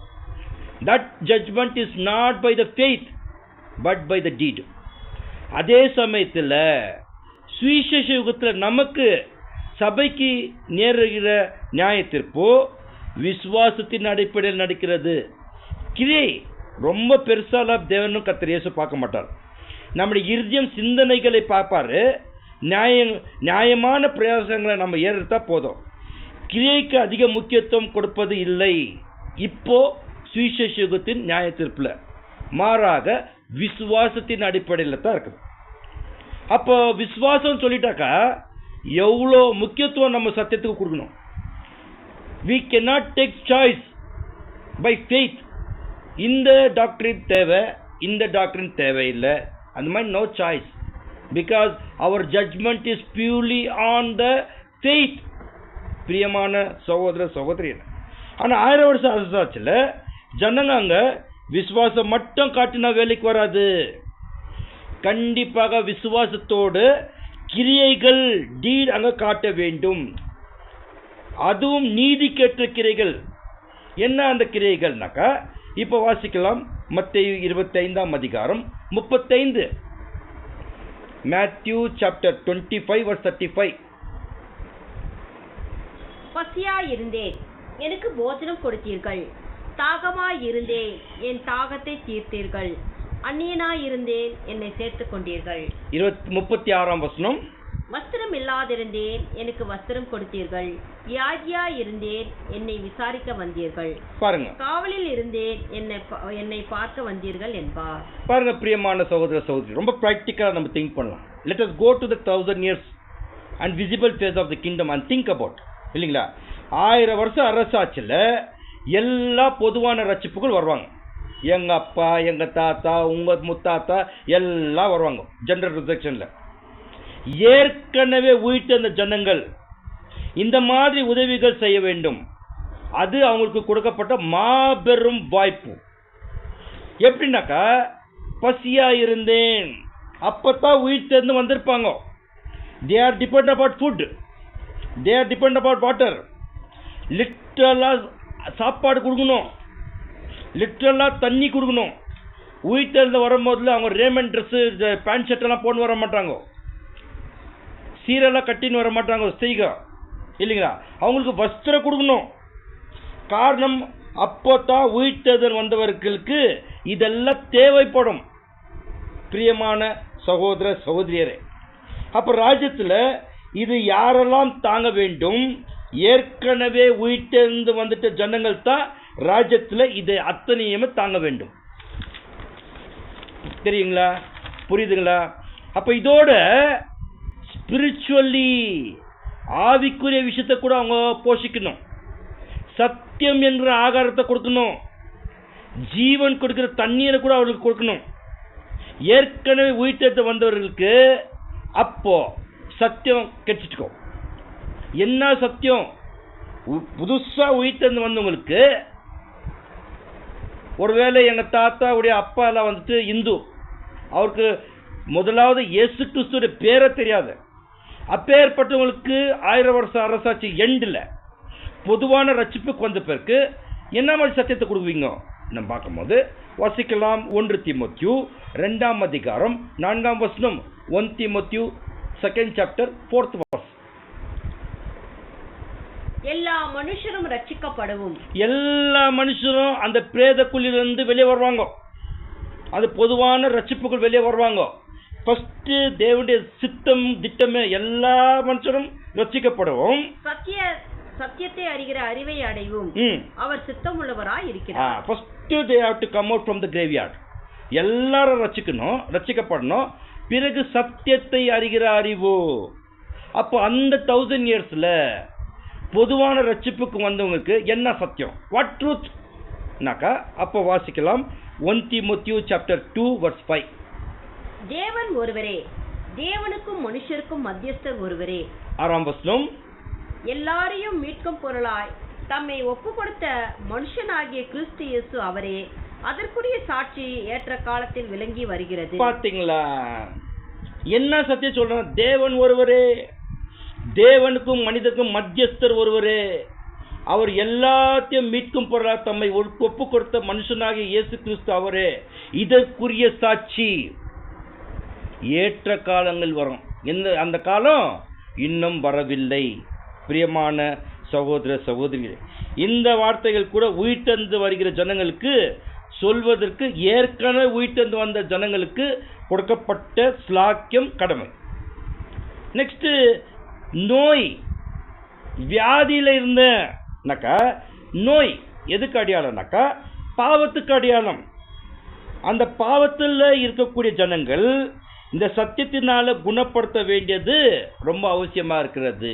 That judgment is not by the faith but by the deed. அதே சமயத்தில் சுவிசேஷ யுகத்தில் நமக்கு சபைக்கு நேருகிற நியாயத்திற்போ விசுவாசத்தின் அடிப்படையில் நடக்கிறது. கிரியை ரொம்ப பெருசால தேவனும் கர்த்தர் இயேசு பார்க்க மாட்டார். நம்முடைய இருதயம் சிந்தனைகளை பார்ப்பாரு. நியாயமான பிரயாசங்களை நம்ம ஏறத்தா போதும். கிரியைக்கு அதிக முக்கியத்துவம் கொடுப்பது இல்லை இப்போ சுவிசேஷ யுகத்தின் நியாய தீர்ப்புல, மாறாக விசுவாசத்தின் அடிப்படையில் தான் இருக்குது. அப்போ விசுவாசம் சொல்லிட்டாக்கா எவ்வளோ முக்கியத்துவம் நம்ம சத்தியத்துக்கு கொடுக்கணும். we cannot take choice by faith. இந்த டாக்டரின் தேவை, இந்த டாக்டரின் தேவையில்லை, அந்த மாதிரி no choice, because our judgment is purely on the faith. பிரியமான சகோதர சகோதரியன், ஆனால் 1000 வருஷம் அரசாட்சியில் ஜனங்க அங்க விசுவாசம் மட்டும் காட்டினா வேலைக்கு வராது. கண்டிப்பாக விசுவாசத்தோடு கிரியைகள் டீட் அங்க காட்ட வேண்டும். அதுவும் நீதி கேட்ட கிரைகள். என்ன அந்த கிரைகள்னாக்கா இப்ப வாசிக்கலாம். மத்தேயு 25ஆம் அதிகாரம் 35. Matthew chapter 25 verse 35. பசியாயிருந்தேன், எனக்கு போஜனம் கொடுத்தீர்கள். தாகமாயிருந்தேன், என் தாகத்தை தீர்த்தீர்கள். அந்நியனாயிருந்தேன், என்னை சேர்த்துக் கொண்டீர்கள். 36ஆம் வசனம். வஸ்திரம் இல்லாதிருந்தேன், எனக்கு வஸ்திரம் கொடுத்தீர்கள். வியாதியாயிருந்தேன், என்னை விசாரிக்க வந்தீர்கள். பாருங்க, காவலில் இருந்தேன், என்னை பார்க்க வந்தீர்கள் என்பார். பாருங்க பிரியமான சகோதர சகோதரி, ரொம்ப பிராக்டிக்கலா நம்ம திங்க் பண்ணலாம். Let us go to the 1000 years and visible face of the kingdom and think about, இல்லைங்களா? 1000 வருஷம் அரசாட்சியில் எல்லா பொதுவான ரட்சிப்புகள் வருவாங்க. எங்கள் அப்பா, எங்கள் தாத்தா, உங்கள் முத்தாத்தா எல்லாம் வருவாங்க ஜெனரல் ரிசெக்ஷனில். ஏற்கனவே உயிர்த்த ஜனங்கள் இந்த மாதிரி உதவிகள் செய்ய வேண்டும். அது அவங்களுக்கு கொடுக்கப்பட்ட மாபெரும் வாய்ப்பு. எப்படின்னாக்கா, பசியா இருந்தேன், அப்பதான் உயிர் தேர்ந்து வந்திருப்பாங்க. They are depend about food, they are depend about water. லிட்டரலா சாப்பாடு கொடுக்கணும், லிட்டரலா தண்ணி கொடுக்கணும். உயிர் தேர்ந்து வரும்போதுல அவங்க ரேமன் ட்ரெஸ், பேண்ட் ஷர்ட் எல்லாம் போட்டு வர மாட்டாங்க, சீரெல்லாம் கட்டின்னு வர மாட்டாங்க, செய்க இல்லைங்களா? அவங்களுக்கு வஸ்திரம் கொடுக்கணும். காரணம், அப்போதான் உயிர்த்தெழுதல் வந்தவர்களுக்கு இதெல்லாம் தேவைப்படும். பிரியமான சகோதர சகோதரியரே, அப்ப ராஜ்யத்தில் இது யாரெல்லாம் தாங்க வேண்டும்? ஏற்கனவே உயிர்த்தெழுந்து வந்துட்ட ஜனங்கள் தான் ராஜ்யத்தில் இது அத்தனையுமே தாங்க வேண்டும். தெரியுங்களா? புரியுதுங்களா? அப்ப இதோட ஸ்பிரிச்சுவலி ஆவிக்குரிய விஷயத்தை கூட அவங்க போஷிக்கணும். சத்தியம் என்ற ஆகாரத்தை கொடுக்கணும், ஜீவன் கொடுக்கிற தண்ணீரை கூட அவர்களுக்கு கொடுக்கணும். ஏற்கனவே உயிர்த்தெழுந்து வந்தவர்களுக்கு அப்போ சத்தியம் கிடைச்சிட்டு. என்ன சத்தியம்? புதுசா உயிர்த்தெழுந்து வந்தவங்களுக்கு, ஒருவேளை எங்க தாத்தாவுடைய அப்பா எல்லாம் வந்துட்டு இந்து, அவருக்கு முதலாவது இயேசு கிறிஸ்துடைய பேரை தெரியாது. அப்பேற்பட்டவங்களுக்கு 1000 வருஷம் அரசாட்சி எண்டில் பொதுவான ரட்சிப்புக்கு வந்த பிறகு என்ன மாதிரி சத்தியத்தை கொடுக்குவீங்க நம்ம பார்க்கும்போது வாசிக்கலாம். 1 தீமோத்தேயு 2ஆம் அதிகாரம் 4ஆம் வசனம். 1 தீமோத்தேயு 2nd chapter 4th verse. எல்லா மனுஷரும் ரட்சிக்கப்படவும். எல்லா மனுஷரும் அந்த பிரேத குழியிலிருந்து வெளியே வருவாங்க. அது பொதுவான ரட்சிப்புகள் வெளியே வருவாங்க. ஃபர்ஸ்ட் தேவனுடைய சித்தம் திட்டமே எல்லா மனுஷரும் ரட்சிக்கப்படவும், சத்தியத்தை அறிகிற அறிவை அடைவும் அவர் சித்தம் உள்ளவராய் இருக்கிறார். First they have to come out from the graveyard. எல்லாரும் ரட்சிக்கப்படணும். பிறகு சத்தியத்தை அறிகிற அறிவு. அப்போ அந்த 1000 yearsல பொதுவான ரட்சிப்புக்கு வந்தவங்களுக்கு என்ன சத்தியம்? வாட் ட்ரூத் நாக்கா அப்போ வாசிக்கலாம். 1 தீமோத்தேயு chapter 2 verse 5. தேவன் ஒருவரே, தேவனுக்கும் மனுஷருக்கும் மத்தியஸ்தர் ஒருவரே. 6ஆம் வசனம். எல்லாரையும் மீட்கும் பொருளாய் தம்மை ஒப்பு கொடுத்த மனுஷனாகிய கிறிஸ்து இயேசு அவரே. அதற்குரிய சாட்சி ஏற்ற காலத்தில் விளங்கி வருகிறது. பாத்தீங்களா என்ன சத்தியம் சொல்றாங்க? தேவன் ஒருவரே, தேவனுக்கும் மனிதனுக்கும் மத்தியஸ்தர் ஒருவரே. அவர் எல்லாத்தையும் மீட்கும் பொருளா தம்மை ஒப்பு கொடுத்த மனுஷனாகிய இயேசு கிறிஸ்து அவரே. இதற்குரிய சாட்சி ஏற்ற காலங்கள் வரும். அந்த காலம் இன்னும் வரவில்லை. பிரியமான சகோதர சகோதரிகளே, இந்த வார்த்தைகள் கூட உயிர்த்தெழுந்து வருகிற ஜனங்களுக்கு சொல்வதற்கு ஏற்கனவே உயிர்த்தெழுந்து வந்த ஜனங்களுக்கு கொடுக்கப்பட்ட ஸ்லாக்கியம், கடமை. நெக்ஸ்ட், நோய் வியாதியில இருந்தனாக்கா, நோய் எதுக்கு அடையாளம்னாக்கா பாவத்துக்கு அடையாளம். அந்த பாவத்தில் இருக்கக்கூடிய ஜனங்கள் இந்த சத்தியத்தினால குணப்படுத்த வேண்டியது ரொம்ப அவசியமா இருக்கிறது.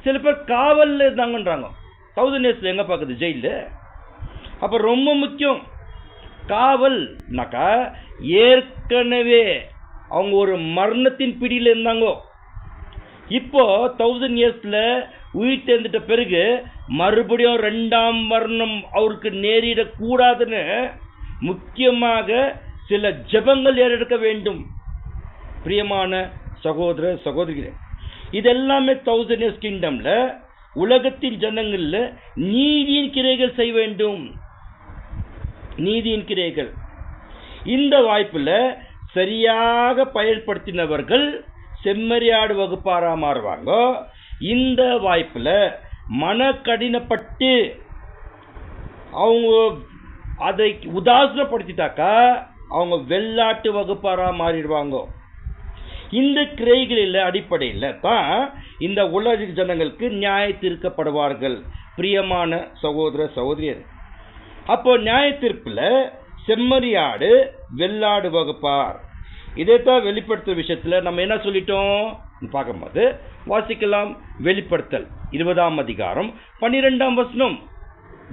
சில பேர் காவல்ல இருந்தாங்கன்றாங்க. 1000 years எங்க பார்க்குது? ஜெயில. அப்ப ரொம்ப முக்கியம் காவல்னாக்கா, ஏற்கனவே அவங்க ஒரு மரணத்தின் பிடியில் இருந்தாங்க. இப்போ 1000 yearsல உயிர் தேர்ந்துட்ட பிறகு மறுபடியும் 2ஆம் மரணம் அவருக்கு நேரிடக்கூடாதுன்னு முக்கியமாக சில ஜெபங்கள் ஏறெடுக்க வேண்டும். பிரியமான சகோதர சகோதரிகளே, இதெல்லாமே 1000 years கிங்டம்ல உலகத்தின் ஜனங்கள்ல நீதியின் கிரைகள் செய்ய வேண்டும். நீதியின் கிரைகள். இந்த வாய்ப்புல சரியாக பயன்படுத்தினவர்கள் செம்மறியாடு வகுப்பாரா மாறுவாங்க. இந்த வாய்ப்புல மன கடினப்பட்டு அவங்க அதை உதாசனப்படுத்திட்டாக்கா அவங்க வெள்ளாட்டு வகுப்பாரா மாறிடுவாங்க. இந்த கிரைகளில் அடிப்படையில் தான் இந்த உலக ஜனங்களுக்கு நியாய தீர்க்கப்படுவார்கள். பிரியமான சகோதர சகோதரியர், அப்போ நியாய தீர்ப்பில் செம்மறியாடு வெள்ளாடு வகுப்பார். இதைத்தான் வெளிப்படுத்துற விஷயத்துல நம்ம என்ன சொல்லிட்டோம் பார்க்கும்போது வாசிக்கலாம். வெளிப்படுத்தல் 20ஆம் அதிகாரம் 12ஆம் வசனம்.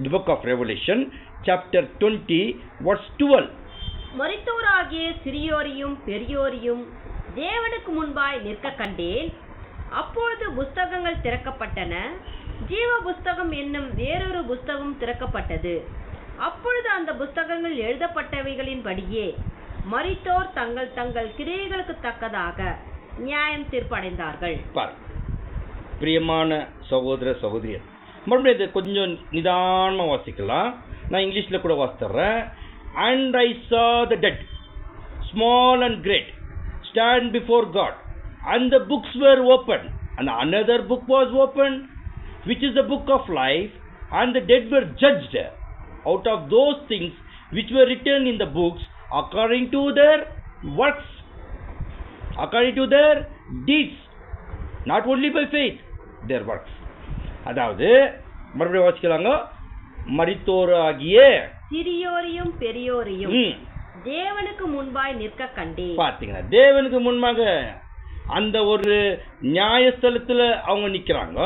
The book of Revelation chapter 20 verse 12. மரித்தோராகிய சிறியோரையும் பெரியோரையும் தேவனுக்கு முன்பாய் நிற்க கண்டேன். அப்பொழுது புஸ்தகங்கள் திறக்கப்பட்டன. ஜீவ புஸ்தகம் என்னும் வேறொரு புஸ்தகம் திறக்கப்பட்டது. அப்பொழுது அந்த புஸ்தகங்கள் எழுதப்பட்டவைகளின்படியே மரித்தோர் தங்கள் தங்கள் கிரியைகளுக்கு தக்கதாக நியாயம் தீர்ப்படைந்தார்கள். பிரியமான சகோதர சகோதரியர், மறுபடியும் இதை கொஞ்சம் நிதானமா வாசிக்கலாம். நான் இங்கிலீஷ்ல கூட வாசித்தர்றேன். And I saw the dead, small and great, stand before God, and the books were opened, and another book was opened, which is the book of life, and the dead were judged out of those things which were written in the books according to their works, according to their deeds, not only by faith, their works. அதாவது மறுபடியும் வாசிக்கலாங்க. மரித்தோராகிய சிறியோரையும் பெரியோரையும் தேவனுக்கு முன்பாய் நிற்க கண்டேன். பாத்தீங்கன்னா தேவனுக்கு முன்பாக அந்த ஒரு நியாயஸ்தலத்துல அவங்க நிக்கிறாங்க.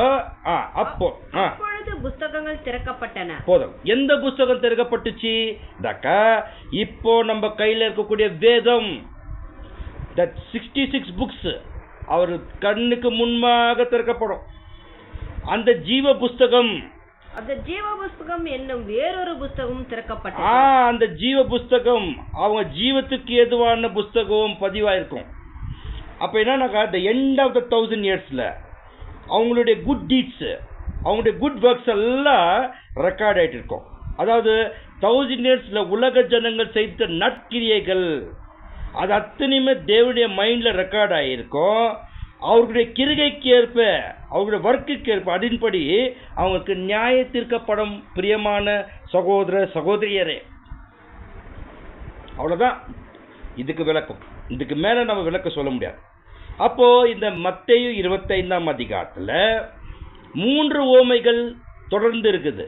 அப்பொழுது புஸ்தகங்கள் திறக்கப்பட்டன. போதும். எந்த புஸ்தகம் திறக்கப்பட்டுச்சு? இப்போ நம்ம கையில இருக்கக்கூடிய வேதம், that 66 books அவர் கண்ணுக்கு முன்பாக திறக்கப்படும். அந்த ஜீவ புஸ்தகம், அந்த ஜீவ புஸ்தகம் என்னும் வேறொரு புஸ்தகம் திறக்கப்பட்டது. அந்த ஜீவ புஸ்தகம் அவங்க ஜீவத்துக்கு ஏதுவான புஸ்தகம் பதிவாயிருக்கும். அப்ப என்னன்னாக்கா the end of the 1000 yearsல அவங்களுடைய குட் டீட்ஸ், அவங்களுடைய குட் ஒர்க்ஸ் எல்லாம் ரெக்கார்ட் ஆயிட்டு இருக்கும். அதாவது 1000 yearsல உலக ஜனங்கள் செய்த நற்கிரியைகள் அது அத்தனையுமே தேவனுடைய மைண்ட்ல ரெக்கார்ட் ஆகியிருக்கும். அவர்களுடைய கிரிகைக்கு ஏற்ப, அவர்களுடைய ஒர்க்குக்கு ஏற்ப, அதன்படி அவங்களுக்கு நியாய தீர்க்கப்படும். பிரியமான சகோதர சகோதரியரே, அவ்வளவுதான் இதுக்கு விளக்கம். இதுக்கு மேல நம்ம விளக்க சொல்ல முடியாது. அப்போ இந்த மத்தேயு 25ஆம் அதிகாரத்துல 3 ஓமைகள் தொடர்ந்து இருக்குது.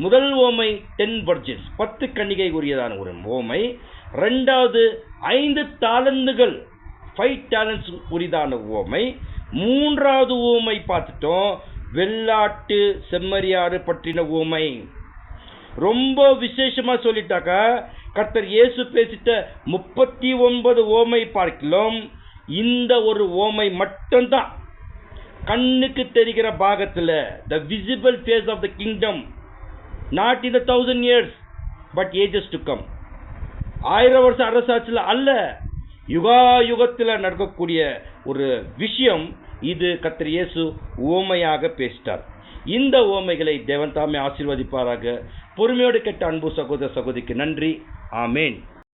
முதல் ஓமை 10 virgins, 10 கன்னிகை உரியதான ஒரு ஓமை. இரண்டாவது 5 தாலந்துகள், 5 talents உரிதான ஓமை. மூன்றாவது ஓமை பார்த்துட்டோம், வெள்ளாட்டு செம்மறியாடு பற்றின ஓமை. ரொம்ப விசேஷமா சொல்லிட்டாக்கா கர்த்தர் இயேசு பேசிட்ட 39 ஓமை பார்க்கலாம். இந்த ஒரு ஓமை மட்டும்தான் கண்ணுக்கு தெரிகிற பாகத்துல, the visible face of the kingdom, not in the 1000 years but ages to come. 1000 வருஷ அரசாட்சியில் அல்ல, யுகா யுகத்தில் நடக்கக்கூடிய ஒரு விஷயம் இது. கர்த்தர் இயேசு ஓமையாக பேசிட்டார். இந்த ஓமைகளை தேவன் தாமே ஆசீர்வதிப்பாராக. பொறுமையோடு கேட்ட அன்பு சகோதர சகோதரிக்கு நன்றி. ஆமேன்.